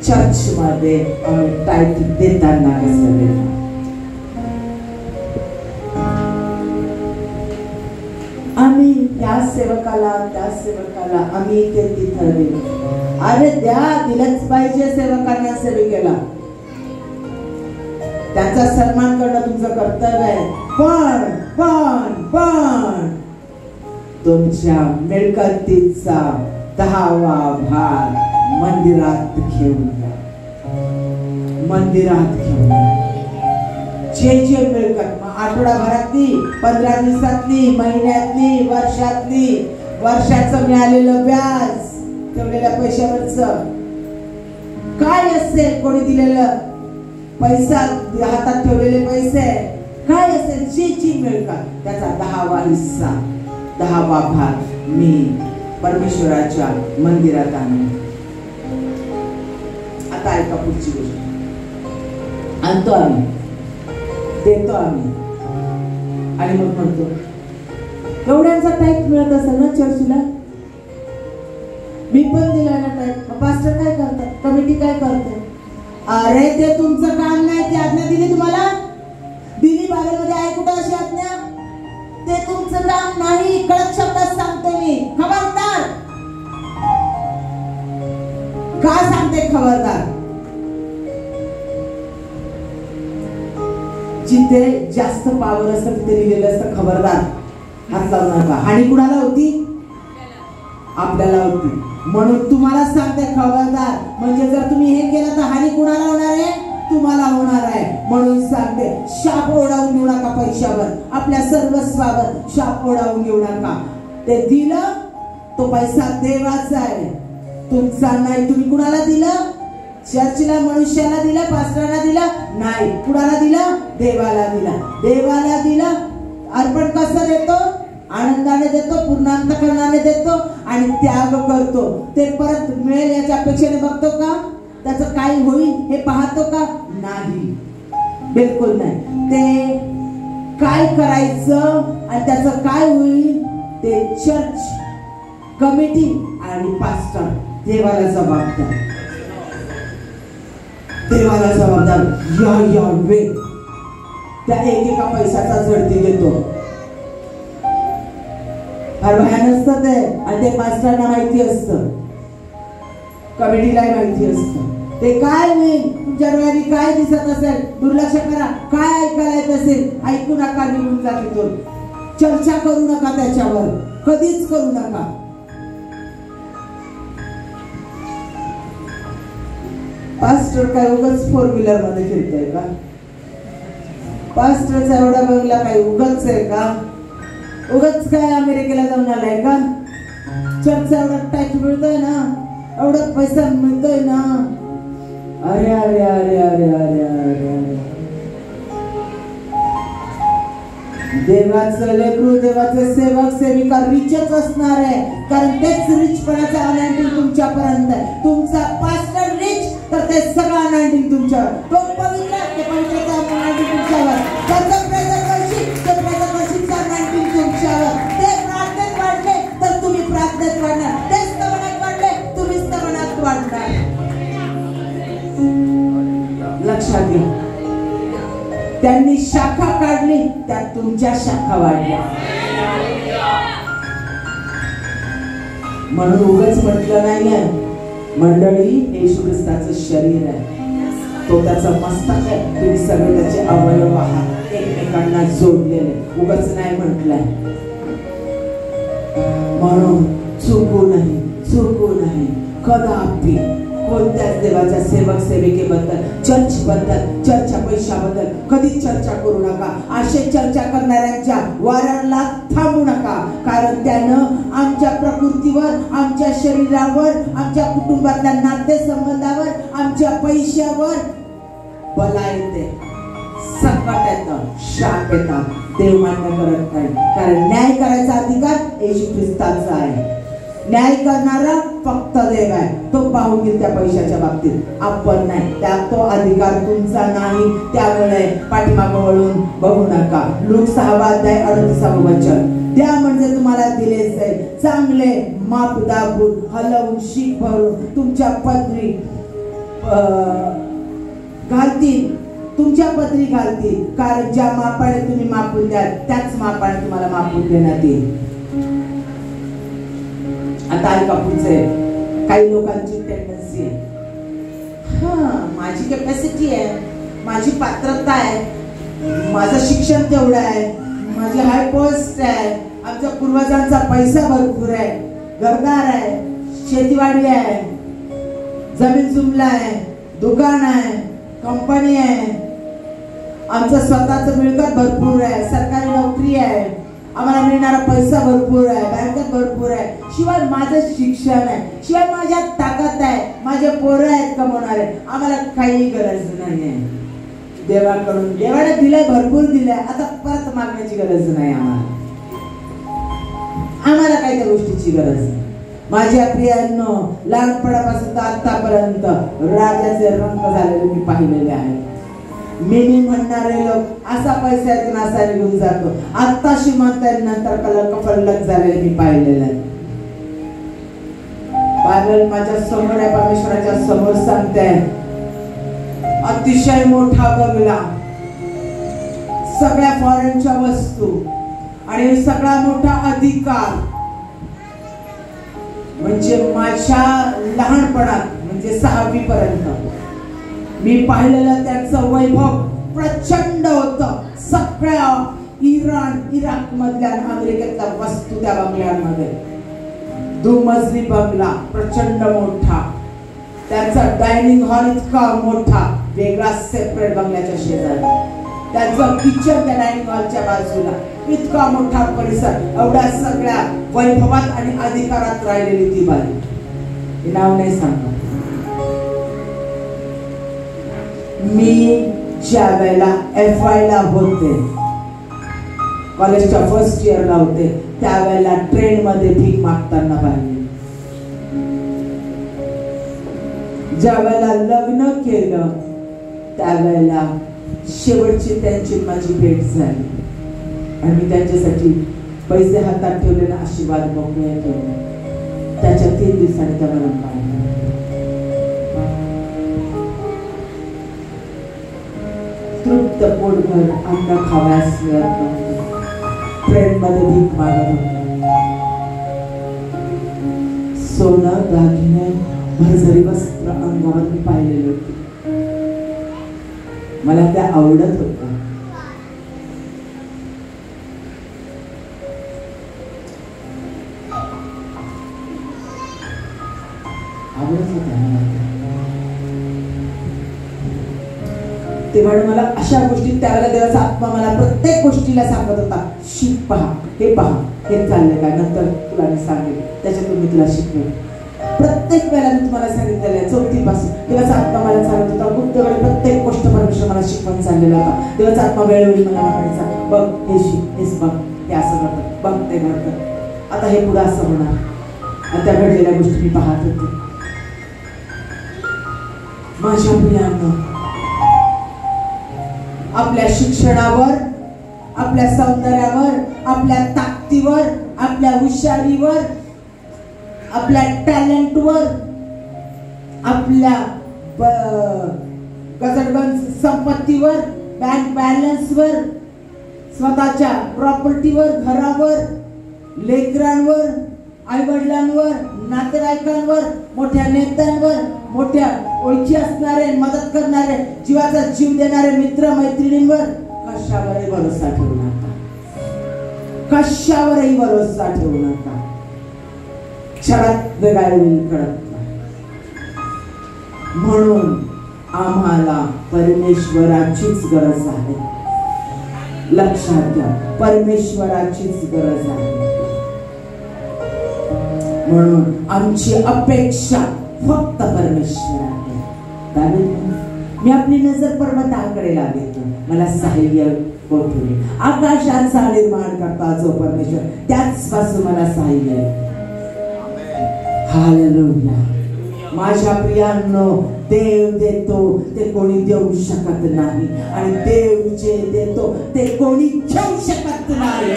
चर्च मध्ये टाईट देताना कसं देतात? आम्ही या सेवकाला, त्या सेवकाला आम्ही इथे तिथं देऊ. अरे दिलंच पाहिजे सेवकांना, सेविकेला. त्याचा सन्मान करणं तुमचं कर्तव्य आहे. पण पण पण तुमच्या मिळकतीचा 10वा भाग मंदिरात घेऊन या. मंदिरात घेऊन या. जे मिळकत, आठवडाभरातली, 15 दिवसातली, महिन्यातली, वर्षातली, वर्षाचं मिळालेलं व्याज, ठेवलेल्या पैशावरचं काय असेल, कोणी दिलेलं पैसा, हातात ठेवलेले पैसे, काय असेल, जी मिळकत त्याचा 10वा हिस्सा, 10वा भाग मी परमेश्वराच्या मंदिरात आणू. आता ऐका पुढची गोष्ट. आणतो आम्ही, देतो आम्ही आणि मग म्हणतो एवढ्यांचा टाईप मिळत असेल ना चर्चला, मी पण दिला ना टाईप. पास्टर काय करतात, कमिटी काय करते? अरे ते तुमचं काम नाही. ती आज्ञा दिली तुम्हाला, दिली बायबलमध्ये आहे कुठं अशी आज्ञा? ते तुमचं काम नाही. कडक शब्दात सांगते मी, खबरदार. का सांगते खबरदार? जिथे जास्त पावर असतं तिथे लिहिलेलं असतं खबरदार, हात लावू नका. हानी कुणाला होती? आपल्याला होती. म्हणून तुम्हाला सांगते खबरदार. म्हणजे जर तुम्ही हे केलं तर हानी कुणाला होणार आहे? तुम्हाला होणार आहे. म्हणून सांगते, शाप ओढावून घेऊ नका पैशावर, आपल्या सर्वस्वावर शाप ओढावून घेऊ नका. ते दिलं, तो पैसा देवाचा आहे, तुमचा नाही. तुम्ही कुणाला दिलं? चर्चला, मनुष्याला दिलं, पास्टरांना दिलं नाही. कुणाला दिलं? देवाला दिला. देवाला दिलं. अर्पण कसं देतो? आनंदाने देतो, पूर्ण अंतःकरणाने देतो आणि त्याग करतो. ते परत मिळेल याच्या अपेक्षेने बघतो का? त्याचं काय होईल हे पाहतो का? नाही, बिलकुल नाही. ते काय करायचं आणि त्याचं काय होईल ते चर्च, कमिटी आणि पास्टर देवाला जबाबदार. देवाला जबाबदार. या वेळ त्या एकेका पैशाचा झडती देतो. फार भयान असतं ते. आणि ते मास्टरांना माहिती असतं, कमिटीला माहिती असतं. ते काय होईल तुमच्या डोळ्यांनी काय दिसत असेल, दुर्लक्ष करा. काय ऐकायला येत असेल ऐकू नका, निघून जा तिथून. चर्चा करू नका त्याच्यावर, कधीच करू नका. पास्टर काय उगाच 4 व्हीलर मध्ये फिरतोय का? पास्टरचा एवढा बंगला काय उगाच आहे का? उगाच काय अमेरिकेला जाऊन आलाय का? चर्चचा एवढा टॅक्स मिळतोय ना, एवढा पैसा मिळतोय ना. अरे अरे अरे अरे अरे अरे देवाचं लेकरू, देवाचे सेवक सेविका रिचच असणार आहे, कारण तेच रिचपणाचं अनायटिंग तुमच्यापर्यंत आहे. तुमचा पास्टर रिच तर ते सगळं अनायटिंग तुमच्यावर, तो पवित्र ते पवित्रता अनायटिंग तुमच्यावर, त्याचं प्रेझेंटेशन ते प्रेझेंटेशनचं अनायटिंग तुमच्यावर. ते प्रार्थनेत वाढले तर तुम्ही प्रार्थनेत वाढणार, ते स्तवनात वाढले तुम्ही स्तवनात वाढणार. लक्षात घ्या, त्यांनी शाखा काढली त्यात तुमच्या शाखा वाढल्या. म्हणून उगाच म्हटलं नाहीये मंडळी येशू ख्रिस्ताचं शरीर आहे, तो त्याचा मस्तक आहे, तुम्ही सगळे त्याचे अवयव आहात, एकमेकांना जोडलेले. उगाच नाही म्हटलंय. म्हणून चुकू नाही कदापि कोणत्याच देवाच्या सेवक सेविकेबद्दल, चर्चच्या पैशाबद्दल कधीच चर्चा करू नका. असे चर्चा करणाऱ्यांच्या वाऱ्याला थांबू नका, कारण त्यानं आमच्या प्रकृतीवर, आमच्या शरीरावर, आमच्या कुटुंबातल्या नातेसंबंधावर, आमच्या पैशावर बला येते, संकट येतं, शाप येतात. देव मान्य करत नाही, कारण न्याय करायचा अधिकार येशू ख्रिस्ताचा आहे. न्याय करणारा फक्त देव आहे, तो पाहून घेईल त्या पैशाच्या बाबतीत, आपण नाही. त्या तो अधिकार तुमचा नाही. त्यामुळे पाठीमागं वळून बघू नका. लूक 6:38 वचन, द्या म्हणजे तुम्हाला दिले जाईल, चांगले माप दाबून हलवून शीख भरून तुमच्या पदरी घालतील, तुमच्या पदरी घालतील, कारण ज्या मापाने तुम्ही मापून द्याल त्याच मापाने तुम्हाला मापून देण्यात येईल. आता ऐका पुढचे, काही लोकांची टेंडन्सी आहे, माझी कॅपॅसिटी आहे, माझी पात्रता आहे, माझं शिक्षण तेवढं आहे, माझी हाय पोस्ट आहे, आमच्या पूर्वजांचा पैसा भरपूर आहे, घरदार आहे, शेतीवाडी आहे, जमीन जुमला आहे, दुकान आहे, कंपनी आहे, आमचं स्वतःचं मिळकत भरपूर आहे, सरकारी नोकरी आहे, आम्हाला मिळणारा पैसा भरपूर आहे, बँकेत भरपूर आहे, शिवाय माझं शिक्षण आहे, शिवाय माझ्यात ताकद आहे, माझे पोरं आहेत कमवणारे, आम्हाला काही गरज नाही आहे देवाकडून. देवाने दिलंय, भरपूर दिलंय, आता परत मागण्याची गरज नाही आम्हाला काही त्या गोष्टीची गरज नाही. माझ्या प्रियांनो, लहानपणापासून तर आतापर्यंत राजाचे रंग झालेले मी पाहिलेले आहेत. मी म्हणणारे लोक असा पैशातून असा निघून जातो, आता श्रीमंत नंतर कफल्लक झालेले मी पाहिलेले आहे. बायबल माझ्या समोर आहे, परमेश्वराच्या समोर सांगते, अतिशय मोठा बंगला, सगळ्या फॉरेनच्या वस्तू आणि सगळा मोठा अधिकार. म्हणजे माझ्या लहानपणात, म्हणजे 6वी पर्यंत मी पाहिलेलं त्याचं वैभव प्रचंड होतं. सगळ्या इराण, इराक मधल्या, अमेरिकेतल्या वस्तू त्या बंगल्यांमध्ये. दुमजली बंगला, प्रचंड मोठा, त्याचा डायनिंग हॉल इतका मोठा, वेगळा सेपरेट बंगल्याच्या शेजारी, त्याचं किचन त्या डायनिंग हॉलच्या बाजूला, इतका मोठा परिसर. एवढ्या सगळ्या वैभवात आणि अधिकारात राहिलेली ती बाई, हे नाव नाही सांगत. मी ज्या वेळेला FY ला होते, कॉलेजच्या फर्स्ट इयरला होते, त्यावेळेला ट्रेन मध्ये भीक मागताना पाहिले. ज्या वेळेला लग्न केलं त्यावेळेला शेवटची त्यांची माझी भेट झाली आणि मी त्यांच्यासाठी पैसे हातात ठेवले ना, आशीर्वाद बघूया ठेवले. त्याच्या 3 दिवसांनी त्या मला पाहिलं. तृप्त पोटभर अन्न खावयास मिळत नव्हतं, ट्रेन मध्ये भीक मागत होते. सोनं, दागिने, भरजरी वस्त्र अंगावर मी पाहिलेले होते. मला त्या आवडत होत्या. आवडत होत्या तेव्हा मला अशा गोष्टी. त्यावेळेला देवाचा आत्मा मला प्रत्येक गोष्टीला सांगत होता, शिक, पहा, हे पहा, हे चाललंय का, नंतर तुला मी सांगेल, त्याच्यातून मी तुला शिकवेल. प्रत्येक वेळेला मी तुम्हाला सांगितलेलं आहे, 4थी पासून देवाचा आत्मा मला सांगत होता, प्रत्येक गोष्ट परमेश्वर मला शिकवण चाललेलं होतं. देवाचा आत्मा वेळोवेळी मला म्हणायचा, बघ हे शिक, हेच बघ, हे असं घडतं, बघ ते घडतं, आता हे पुढं असं होणार. आणि त्या घडलेल्या गोष्टी मी पाहत होते. माझ्या प्रियांनो, आपल्या शिक्षणावर, आपल्या सौंदर्यावर, आपल्या ताकदीवर, आपल्या हुशारीवर, आपल्या टॅलेंटवर, आपल्या गजडगंज संपत्तीवर, बँक बॅलन्सवर, स्वतःच्या प्रॉपर्टीवर, घरावर, लेकरांवर, आईवडिलांवर, नातेवाईकांवर, मोठ्या नेत्यांवर, मोठ्या ओळखी असणारे, मदत करणारे, जीवाचा जीव देणारे मित्र मैत्रिणींवर कशावरही भरोसा ठेवू नका. कशावरही भरोसा ठेवू नका. क्षणात वेगाळ होईल कळत नाही. म्हणून आम्हाला परमेश्वराचीच गरज आहे. लक्षात घ्या, परमेश्वराचीच गरज आहे. म्हणून आमची अपेक्षा फक्त परमेश्वर आहे. मी आपली नजर पर्वताकडे लावतो, मला सहाय्य कोठून? आकाशाचा निर्माण करता जो परमेश्वर, त्याच पासून मला सहाय्य आहे. हालेलुया. माझ्या प्रियांनो, देव देतो ते कोणी देऊ शकत नाही, आणि देव जे देतो ते कोणी घेऊ शकत नाही.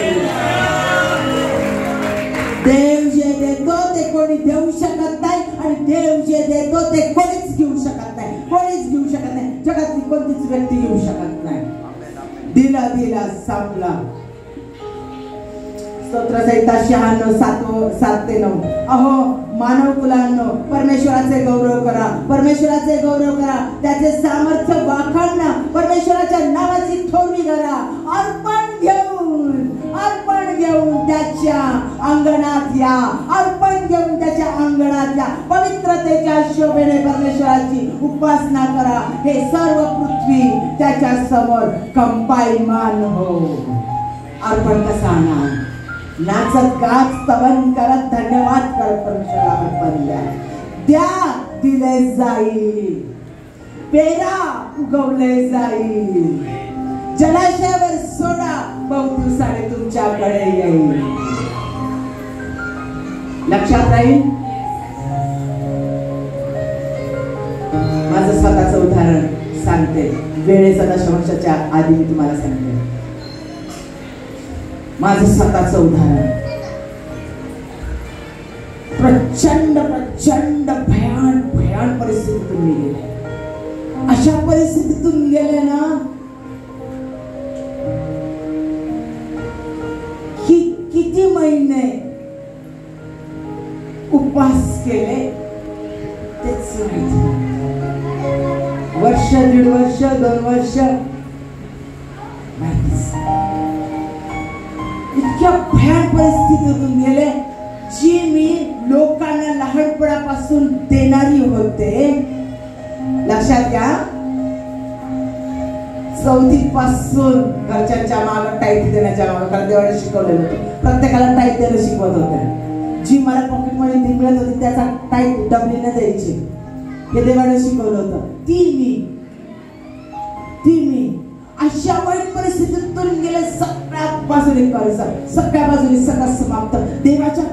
देव जे देतो ते कोणी देऊ शकत नाही, आणि देव जे देतो ते कोणीच घेऊ शकत नाही. कोणीच घेऊ शकत नाही. जगातली कोणतीच व्यक्ती घेऊ शकत नाही. दिला दिला संपला. स्तोत्रसंहिता 96:7-9. अहो मानव कुलांनो, परमेश्वराचे गौरव करा, परमेश्वराचे गौरव करा, त्याचे सामर्थ्य वाखाणा, परमेश्वराच्या नावाची थोरवी करा. अर्पण घेऊन त्याच्या अंगणात या. अर्पण घेऊन त्याच्या अंगणात या. पवित्रतेच्या शोभेने परमेश्वराची उपासना करा. हे सर्व पृथ्वी त्याच्या समोर कंपायमान हो. अर्पण कसा आणा? नाचत गात स्तवन करत धन्यवाद करत परमेश्वराला अर्पण द्या. द्या, दिले जाईल. पेरा, उगवले जाईल. जलाशयावर सोडा, बहुदिवसाने तुमच्याकडे येईल. लक्षात राहील. माझं स्वतःचं उदाहरण सांगते. वेळेचा दशमांशाच्या आधी मी तुम्हाला सांगते माझं स्वतःचं उदाहरण. प्रचंड प्रचंड भयान परिस्थितीतून मी गेले. अशा परिस्थितीतून गेले ना की किती महिने उपवास केले तेच माहिती. वर्ष, 1.5 वर्ष, 2 वर्ष माहितीच. इतक्या भयान परिस्थितीतून गेले जी मी लोकांना लहानपणापासून देणारी होते. लक्षात घ्या, 4थी पासून घरच्यांच्या मागे टाईट देण्याच्या मागे, कारण देवाने शिकवलेलं होतं. प्रत्येकाला टाईट देणं शिकवत होते. जी मला पॉकेट मनी मिळत होती त्याचा टाईट डबलीने द्यायची, हे देवाने शिकवलं होतं. ती मी अशा वाईट परिस्थितीतून गेले. सगळ्या बाजूने कर्ज, सगळ्या बाजूने सगळं समाप्त. देवाच्या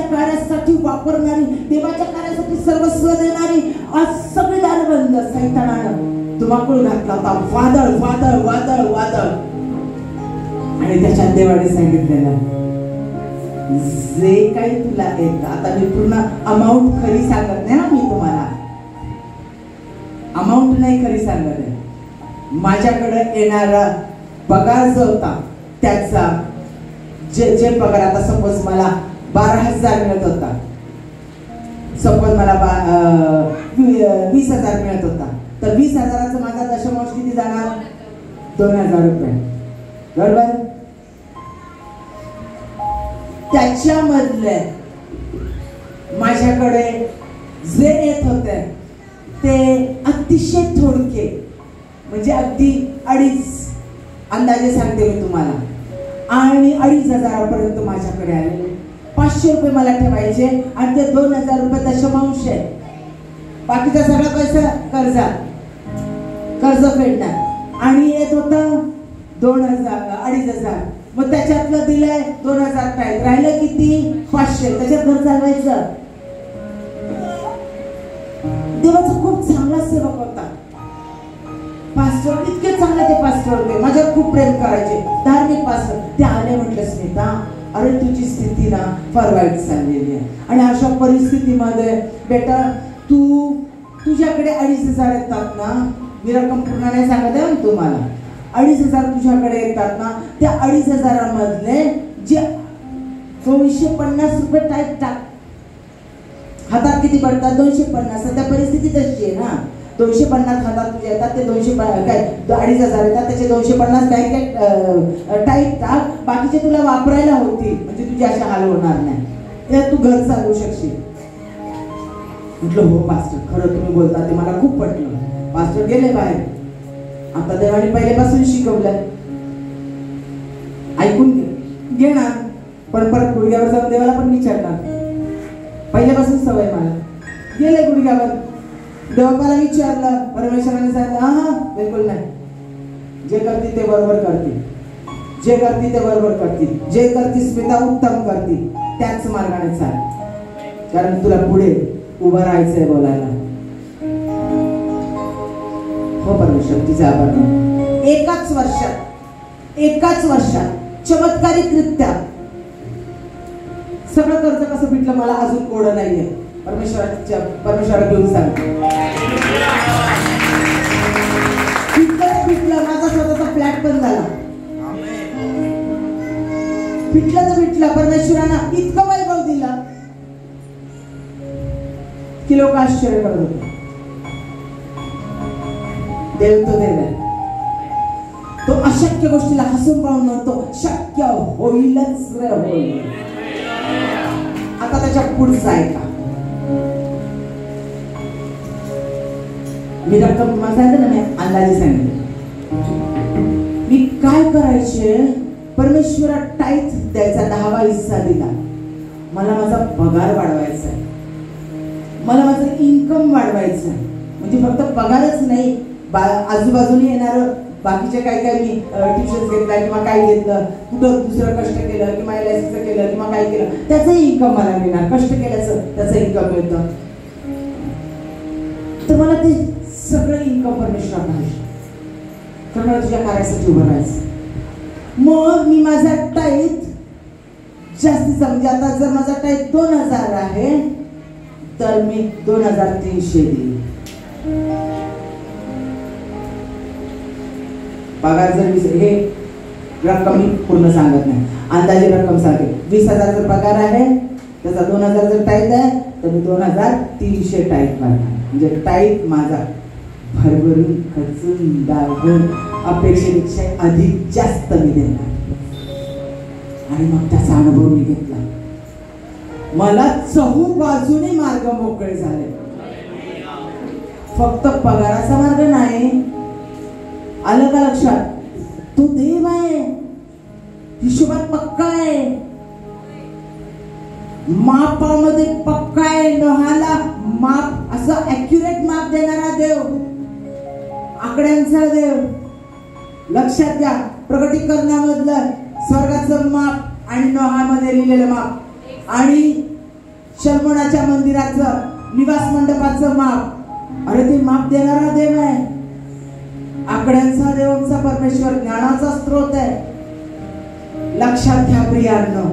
कार्यासाठी वापरणारी, देवाच्या कार्यासाठी सर्वस्व देणारी, आज सगळी दार बंद. सैतानानं धुमाकूळ घातला होता. वादळ वादळ वादळ वादळ. आणि त्याच्यात देवाने सांगितलेलं, जे काही तुला येतं, आता मी पूर्ण अमाऊंट खरी सांगत नाही ना, मी तुम्हाला अमाऊंट नाही खरी सांगत आहे. माझ्याकडे येणारा पगार जो होता त्याचा जे पगार, आता सपोज मला 12,000 मिळत होता, सपोज मला 20,000 मिळत होता, तर 20,000चा माझा दशमांश किती जाणार? 2,000 रुपये. बरोबर? त्याच्यामधले माझ्याकडे जे येत होते ते अतिशय थोडके, म्हणजे अगदी 2.5 अंदाजे सांगते मी तुम्हाला, आणि 2,500 माझ्याकडे आले. 500 रुपये मला ठेवायचे आणि ते 2,000 रुपये दशमांश आहे. बाकीचा सगळा पैसा कर्जात. कर्ज फेडणार आणि येत होतं 2,000-2,500. मग त्याच्यातलं दिलंय 2,000 टाईट, राहिलं किती 500. त्याच्यात घर चालवायचं. देवाचा खूप चांगला सेवक होता पास्टर, इतके चांगले ते पास्टर होते, माझ्यावर खूप प्रेम करायचे, धार्मिक पास्टर. ते आले, म्हटलं स्मिता अरे तुझी स्थिती ना फार वाईट चाललेली आहे आणि अशा परिस्थितीमध्ये बेटा तुझ्याकडे 2,500 येतात ना, मी रक्कम पूर्ण नाही सांगत आहे तुम्हाला, 2,500 तुझ्याकडे येतात ना, त्या 2,500 मधले जे 250 रुपये टाईट टाक. हातात किती पडतात? 250. सध्या परिस्थिती तशी आहे ना, 250 हातात तुझ्या येतात, ते 250 काय 2,500 येतात, त्याचे 250 टाईट टाक, बाकीचे तुला वापरायला होतील, म्हणजे तुझी अशा हाल होणार नाही, त्यात तू घर चालवू शकशील. म्हटलं हो पास्टर, खरं तुम्ही बोलता ते मला खूप पटलं. पास्टर गेले बाहेर. आता देवाने पहिल्यापासून शिकवलं, ऐकून घेणार पण परत गुडघ्यावर जाऊन देवाला पण विचारणार. पहिल्यापासून सवय मला. गेले गुडघ्यावर, देवाला विचारलं, परमेश्वराने सांगितलं हा बिलकुल नाही, जे करतील ते बरोबर करतील, जे करतील ते बरोबर करतील, जे करतील स्मिता उत्तम करतील, त्याच मार्गाने चाल, कारण तुला पुढे उभं राहायचंय बोलायला. हो परमेश्वर तिचा आभार. एकाच वर्षात चमत्कारिकरित्या सगळं कर्ज कसं फिटलं मला अजून कोड नाहीये. परमेश्वराला घेऊन सांग. फिटलं माझा स्वतःचा फ्लॅट पण झाला. फिटलं तर फिटलं. परमेश्वरानं इतकं वैभव दिलं की लोक आश्चर्य करत होते. देव तो देव आहे. तो अशक्य गोष्टीला हसून पाहून म्हणतो शक्य होईलच रे होईल. आता त्याच्या पुढचं ऐका. मी रक्कम तुम्हाला सांगितलं ना, मी अंदाजे सांगितलं. मी काय करायचे, परमेश्वरा टाईट द्यायचा 10वा हिस्सा दिला. मला माझा पगार वाढवायचा आहे, मला माझं इन्कम वाढवायचं आहे. म्हणजे फक्त पगारच नाही, आजूबाजूने येणार बाकीचे काय काय मी ट्युशन्स घेतला किंवा काय घेतलं, कुठं दुसरं कष्ट केलं किंवा LICचं केलं किंवा काय केलं, त्याचंही इन्कम मला मिळणार. कष्ट केल्याचं त्याचं इन्कम मिळतं. तर मला ते सगळं इन्कम परमेश्वर पाहिजे, तर मला तुझ्या कार्यासाठी उभं राहायचं. मग मी माझा टाईट जास्तीचा, म्हणजे आता जर माझा टाईट 2,000 आहे तर मी 2,300 देईन. पगार जर हे रक्कम मी पूर्ण सांगत नाही, अंदाजे रक्कम सांगते. 20,000 जर पगार आहे, त्याचा 2,000 जर टाईट आहे तर मी 2,300 टाईट मारणार. म्हणजे टाईट माझा भरभरून खचून दाबून अपेक्षेपेक्षा अधिक जास्त मी देणार. आणि मग त्याचा अनुभव मी घेतला. मला चहू बाजूने मार्ग मोकळे झाले. फक्त पगाराचा मार्ग नाही. आलं का लक्षात? तो देव आहे, हिशोबात पक्का आहे, मापामध्ये पक्का आहे. नोहाला माप, असं ॲक्युरेट माप देणारा देव, आकड्यांचा देव. लक्षात घ्या, प्रकटीकरणामधलं स्वर्गाचं माप आणि नोहामध्ये लिहिलेलं माप आणि शर्मणाच्या मंदिराचं निवास मंडपाचं माप, अरे ते माप देणारा देव आहे. आकड्यांचा देव आमचा परमेश्वर ज्ञानाचा स्रोत आहे. लक्षात घ्या प्रियांनो,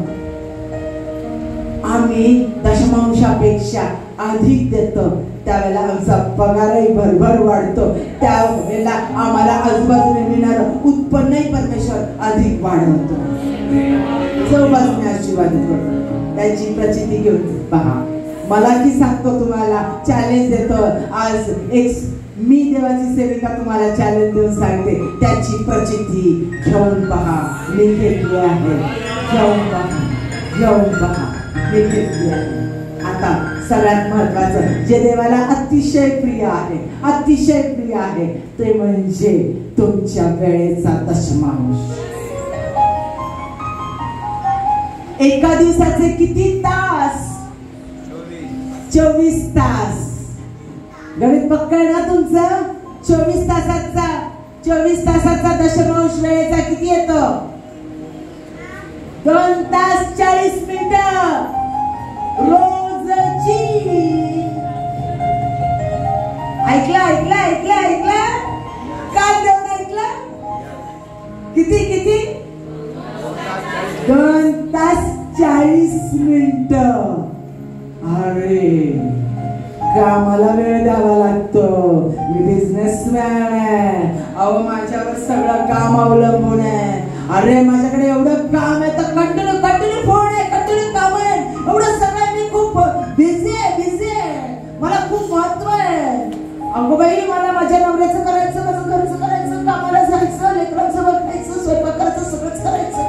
आम्ही दशमांशापेक्षा अधिक देतो, त्यावेळेला आमचा पगारही भरभर वाढतो. त्यावेळेला आम्हाला आजूबाजूने मिळणारं उत्पन्नही परमेश्वर अधिक वाढवतो. चौबाजूने आशीर्वादित करतो. त्याची प्रचिती घेऊन पहा. मला की सांगतो, तुम्हाला चॅलेंज देतो आज. मी देवाची सेविका तुम्हाला चॅलेंज देऊन सांगते, त्याची प्रचिती घेऊन पहा. मी घेतली आहे, घेऊन पहा, घेऊन पहा, मी घेतली आहे. आता सगळ्यात महत्वाचं जे देवाला अतिशय प्रिय आहे, अतिशय प्रिय आहे, ते म्हणजे तुमच्या वेळेचा दशमांश. एका दिवसाचे किती तास? 24 तास. गणित पक्का आहे ना तुमचं? 24 तासाचा दशमांश वेळेचा किती येतो? 2 तास 40 मिनिटं रोजची. ऐकलं काल देऊन ऐकलं? किती 2 तास 40 मिनिटं. अरे कामाला वेळ द्यावा लागतो. मी बिझनेसमॅन आहे. अहो माझ्यावर सगळं काम अवलंबून आहे. अरे माझ्याकडे एवढं काम आहे तर कंटिन्यू फोन आहे, कंटिन्यू काम आहे. एवढं सगळं मी खूप बिझी आहे. मला खूप महत्व आहे. अगो बाई मला माझ्या नवऱ्याचं करायचं, माझं घरचं करायचं, कामाला जायचं, लेकरांचं बघायचं, स्वयंपाक करायचं, सगळंच करायचं.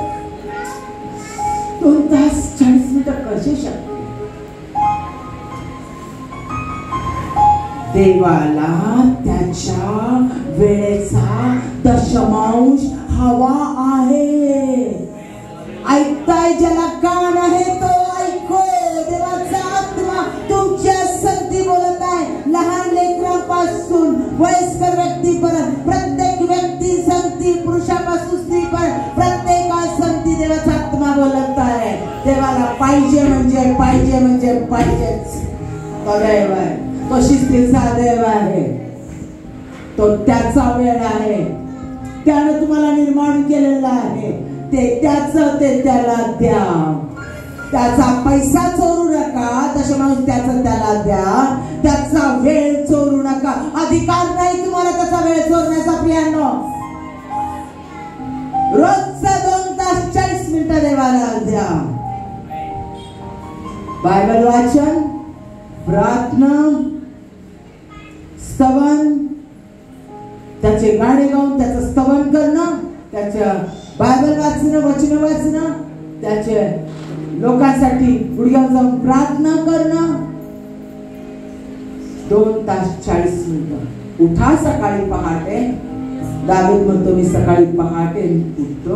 2 तास 40 मिनिटं कशी शक्य? देवाला त्याच्या वेळेचा दशमांश हवा आहे. ऐकताय? ज्याला कान आहे तो ऐको. देवाचा आत्मा तुमच्या संगती बोलत आहे. लहान लेकरांपासून वयस्कर व्यक्तीपर्यंत प्रत्येक व्यक्ती संगती, पुरुषापासून स्त्रीपर्यंत प्रत्येका संगती देवाचा आत्मा बोलत आहे. देवाला पाहिजे म्हणजे पाहिजेच. तो देव आहे, तो शिस्तीचा देव आहे, तो त्याचा वेळ आहे. त्याने तुम्हाला निर्माण केलेला आहे. ते त्याचं ते त्याला द्या. त्याचा पैसा चोरू नका, दशमांश त्याचं त्याला द्या. त्याचा वेळ चोरू नका. अधिकार नाही तुम्हाला त्याचा वेळ चोरण्याचा. प्रियांनो, रोजचा 2 तास 40 मिनिटं देवाला द्या. बायबल वाचन, प्रार्थना, स्तवन, त्याचे गाणे गाऊन त्याचं स्तवन करणं, त्याच्या बायबल वाचणं, वचन वाचणं, त्याचे लोकांसाठी गुडघ्यावर जाऊन प्रार्थना करणं. 2 तास 40 मिनिटं. उठा सकाळी पहाटे. दावीद म्हणतो मी सकाळी पहाटे उठतो.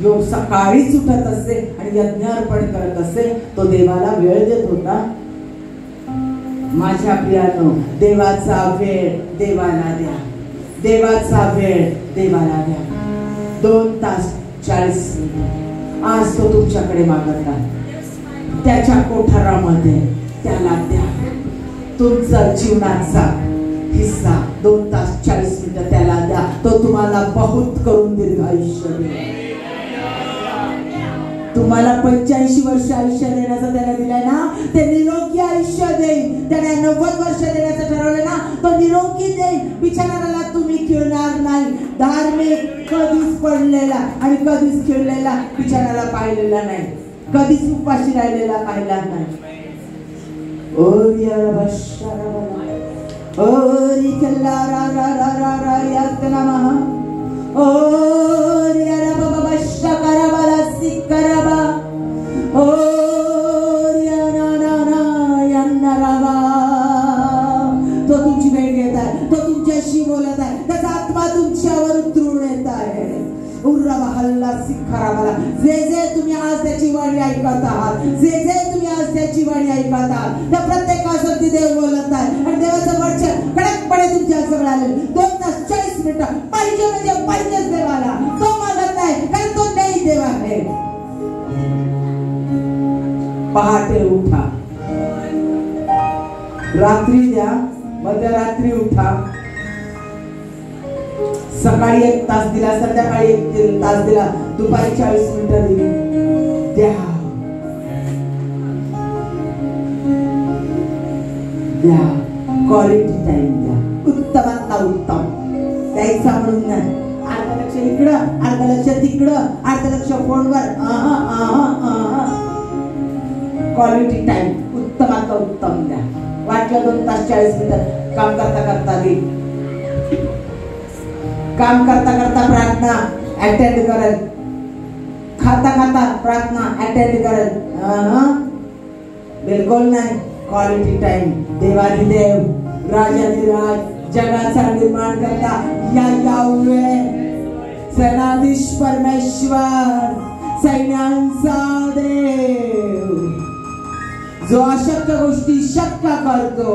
योग सकाळीच उठत असे आणि यज्ञ अर्पण करत असे. तो देवाला वेळ देत होता. माझ्या प्रियानो, देवाचा वेळ देवाला द्या. देवाचा वेळ देवाला द्या. 2 तास 40 मिनिट. आज तो तुमच्याकडे मागत आहे. त्याच्या कोठारामध्ये त्याला द्या. तुमचा जीवनाचा हिस्सा 2 तास 40 मिनिटं त्याला द्या. तो तुम्हाला बहुत करून दीर्घ आयुष्य देईल. तुम्हाला 85 वर्ष आयुष्य देण्याचं त्याने दिलंय ना, ते निरोगी आयुष्य देईल. त्याने 90 वर्ष देण्याचं ठरवलं ना, तो निरोगी देईल. बिचाराला तुम्ही खिळणार नाही. धार्मिक कधीच पडलेला आणि कधीच खिळलेला बिचाराला पाहिलेला नाही. कधीच उपाशी राहिलेला पाहिला नाही. तो तुमची भेट घेत आहे. तो तुमच्याशी बोलत आहे. त्याचा आत्मा तुमच्यावर उतरून येत आहे. जे तुम्ही आज त्याची वाणी ऐकत आहात, जे तुम्ही आज त्याची वाणी ऐकत आहात, त्या प्रत्येकासाठी देव बोलत आहे. आणि देवाचं वचन कडकपणे तुमच्या समोर आले. 2 तास 40 मिनिटं पाहिजे म्हणजे पाहिजेच देवाला. तो मागत नाही, कारण तो नाही देव आहे. पहाटे उठा, रात्री द्या, मध्यरात्री उठा. सकाळी 1 तास दिला, संध्याकाळी 1 तास दिला, दुपारी 40 मिनिटं दिली. द्या. क्वालिटी टाइम द्या. उत्तमातला उत्तम द्यायचा म्हणून नाही. अर्ध लक्ष इकडं, अर्ध लक्ष तिकडं, अर्ध लक्ष फोनवर. क्वालिटी टाइम उत्तमातला उत्तम द्या. वाटलं 2 तास 40 मिनिटं काम करता करता दे. काम करता करता प्रार्थना अटेंड करेल. खाता खाता प्रार्थना अटेंड करेल. बिलकुल नाही. Quality time. देवाधिदेव, राजाधिराज, जगाचा निर्माण करता यावे, सेनाधीश परमेश्वर, सैन्यांचा देव, जो अशक्य गोष्टी शक्य करतो,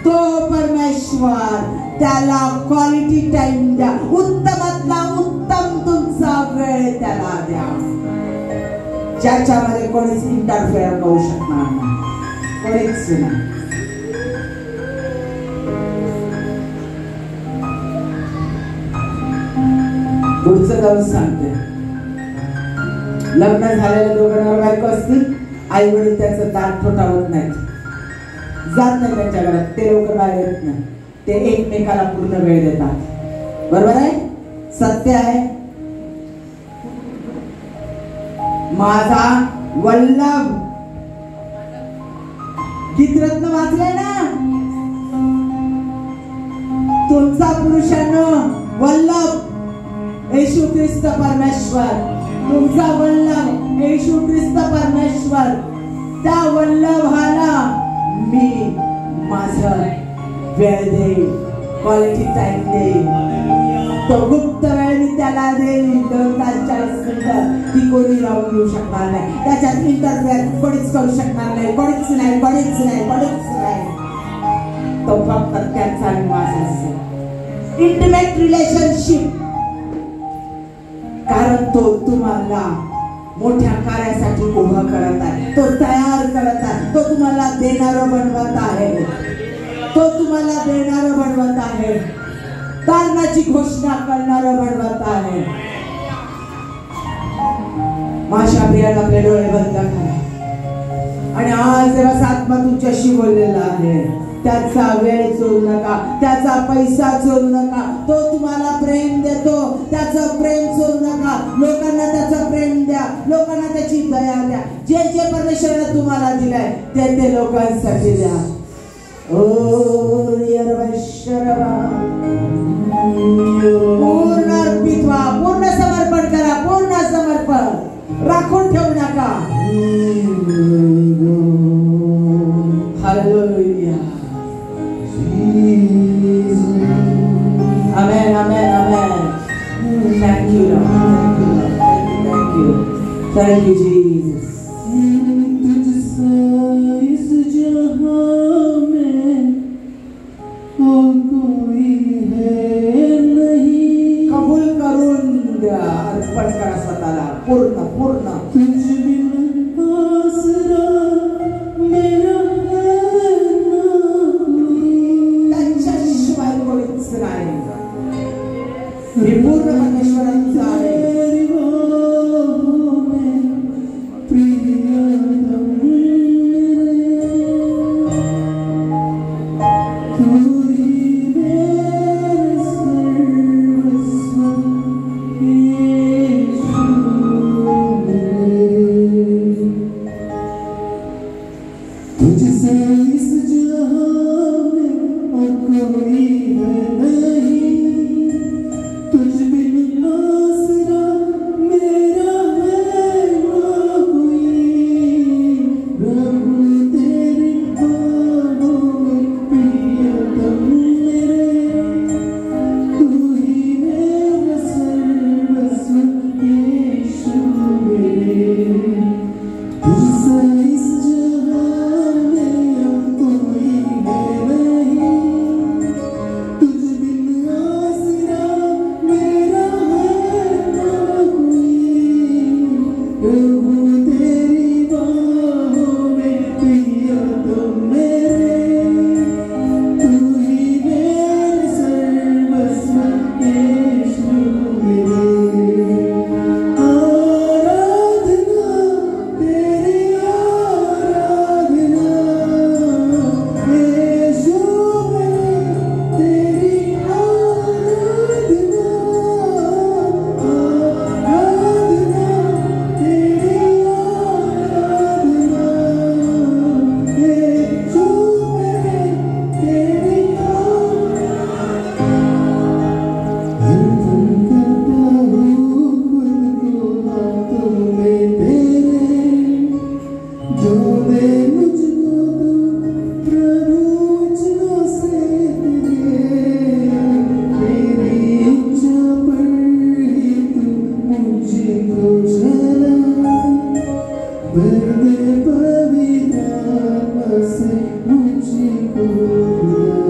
तो परमेश्वर त्याला क्वालिटी टाइम द्या, उत्तमातला उत्तम तुमचा वेळ त्याला द्या, ज्याच्यामध्ये कोणीच इंटरफेअर करू शकणार नाही, कोणीच नाही. पुढचं जाऊन सांगते, लग्न झालेल्या दोघांवर बायको असतील, आई वडील त्याचं दार ठोठावत नाहीत, जात नाही त्यांच्या घरात, ते लोक बाहेर येत नाही, ते एकमेकाला पूर्ण वेळ देतात. बरोबर आहे, सत्य आहे. माझा वल्लभ गीतरत्न वाचलंय ना, तुमचा पुरुषानं वल्लभ येशू ख्रिस्त परमेश्वर, तुमचा वल्लभ येशू ख्रिस्त परमेश्वर, त्या वल्लभाला मी माझं वेळ देईन, क्वालिटी टाइम देईन, तो गुप्त वेळ मी त्याला देईन. 2 तास 40 मिनिटं ती कोणी राहून येऊ शकणार नाही, त्याच्यात इंटरफेअर कोणीच करू शकणार नाही, कोणीच नाही, कोणीच नाही, कोणीच नाही. तो फक्त त्याचा निवास असेल, इंटिमेट रिलेशनशिप. कारण तो तुम्हाला मोठ्या कार्यासाठी उभा करत आहे, तो तयार करत आहे, तो तुम्हाला देणारं बनवत आहे, तो तुम्हाला देणारं बनवत आहे, तारणाची घोषणा करणारं बनवत आहे. माझ्या प्रियाला आपले डोळे बंद करा आणि आज जेव्हा आत्मा तुमच्याशी बोललेला आहे, त्याचा वेळ चोरू नका, त्याचा पैसा चोरू नका, तो तुम्हाला प्रेम देतो, त्याचं प्रेम चोरू नका. लोकांना त्याचं प्रेम द्या, लोकांना त्याची दया द्या, जे जे परमेश्वराने तुम्हाला दिलंय ते लोकांसाठी द्या. पूर्ण अर्पित व्हा, पूर्ण समर्पण करा, पूर्ण समर्पण राखून ठेवू नका. Hallelujah. Amen, amen, amen. Thank you, Lord. Thank you, Lord. Thank you. Thank you, Jesus. कबूल करून द्या, अर्पण करा स्वतःला पूर्ण पूर्ण. त्यांच्याशिवाय कोणीच नाही, मी पूर्ण परमेश्वरांचा आहे. Verde pavida, se mucho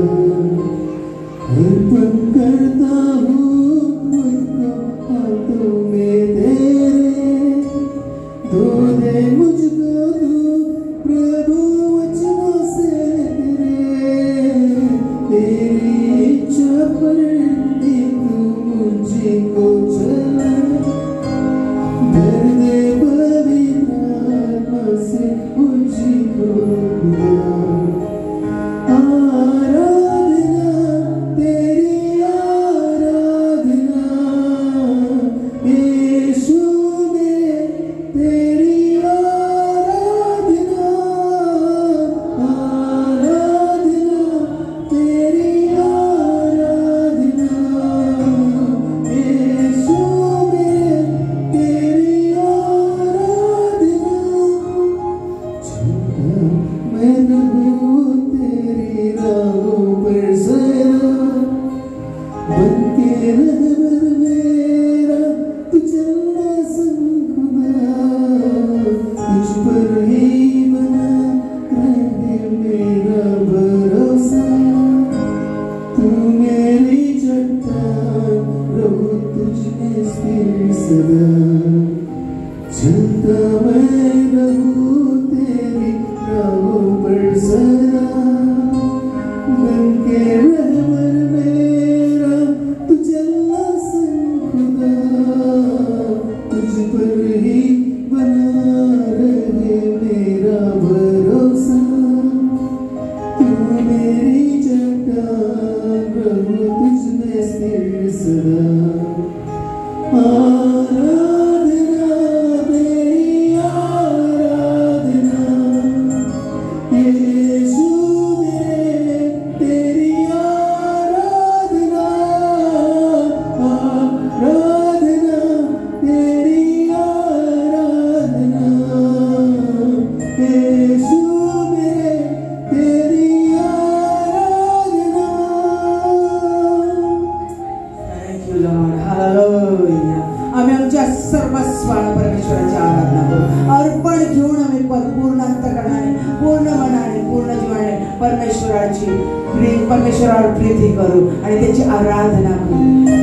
परमेश्वरावर Preeti करू आणि त्याची आराधना करू.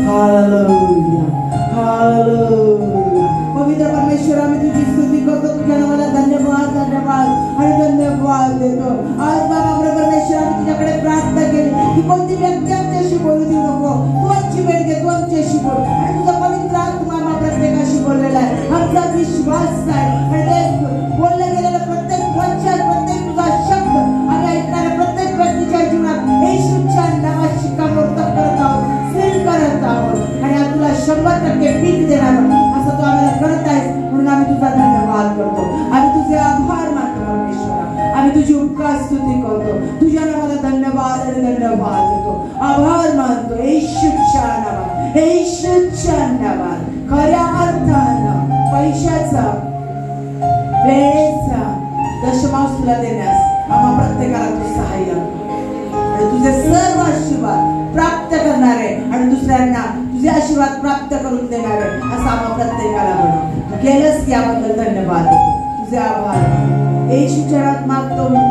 Hallelujah, hallelujah. पवित्र परमेश्वर, आम्ही तुझी स्तुती करतो, तुझ्या नावाला धन्यवाद धन्यवाद आणि धन्यवाद देतो. आज बाबा परमेश्वर, आम्ही तुझ्याकडे प्रार्थना केली की कोणती व्यक्ती आमच्याशी बोलू देऊ नको. तू आमची वेळ घे, तू आमच्याशी बोल आणि तुझा पवित्र आत्मा प्रत्येकाशी बोललेला आहे. आमचा विश्वास आहे आणि ते बोलले गेलेलं प्रत्येक वचन, प्रत्येक तुझा शब्द आम्ही ऐकणाऱ्या प्रत्येक व्यक्तीच्या जीवनात येशूच्या नावात शिक्कामोर्तब करत आहोत, सील करत आहोत आणि आज तुला 100% पीक देणार असं तू आम्हाला करत आहेस. म्हणून आम्ही तुझा धन्यवाद करतो, आम्ही तुझे आभार मानतो परमेश्वरा, आम्ही तुझी उपकार स्तुती करतो, तुझ्या नावाला धन्यवाद आणि धन्यवाद देतो, आभार मानतो. येशूच्या नावात, येशूच्या नावात खऱ्या अर्थानं पैशाचा, वेळेचा दशमांश तुला देण्यास आम्हा प्रत्येकाला तू सहाय्य आणि तुझे सर्व आशीर्वाद प्राप्त करणारे आणि दुसऱ्यांना तुझे आशीर्वाद प्राप्त करून देणारे असं आम्हा प्रत्येकाला बनव. केलंस याबद्दल धन्यवाद देतो, तुझे आभार. येशूच्या नावात मागतो.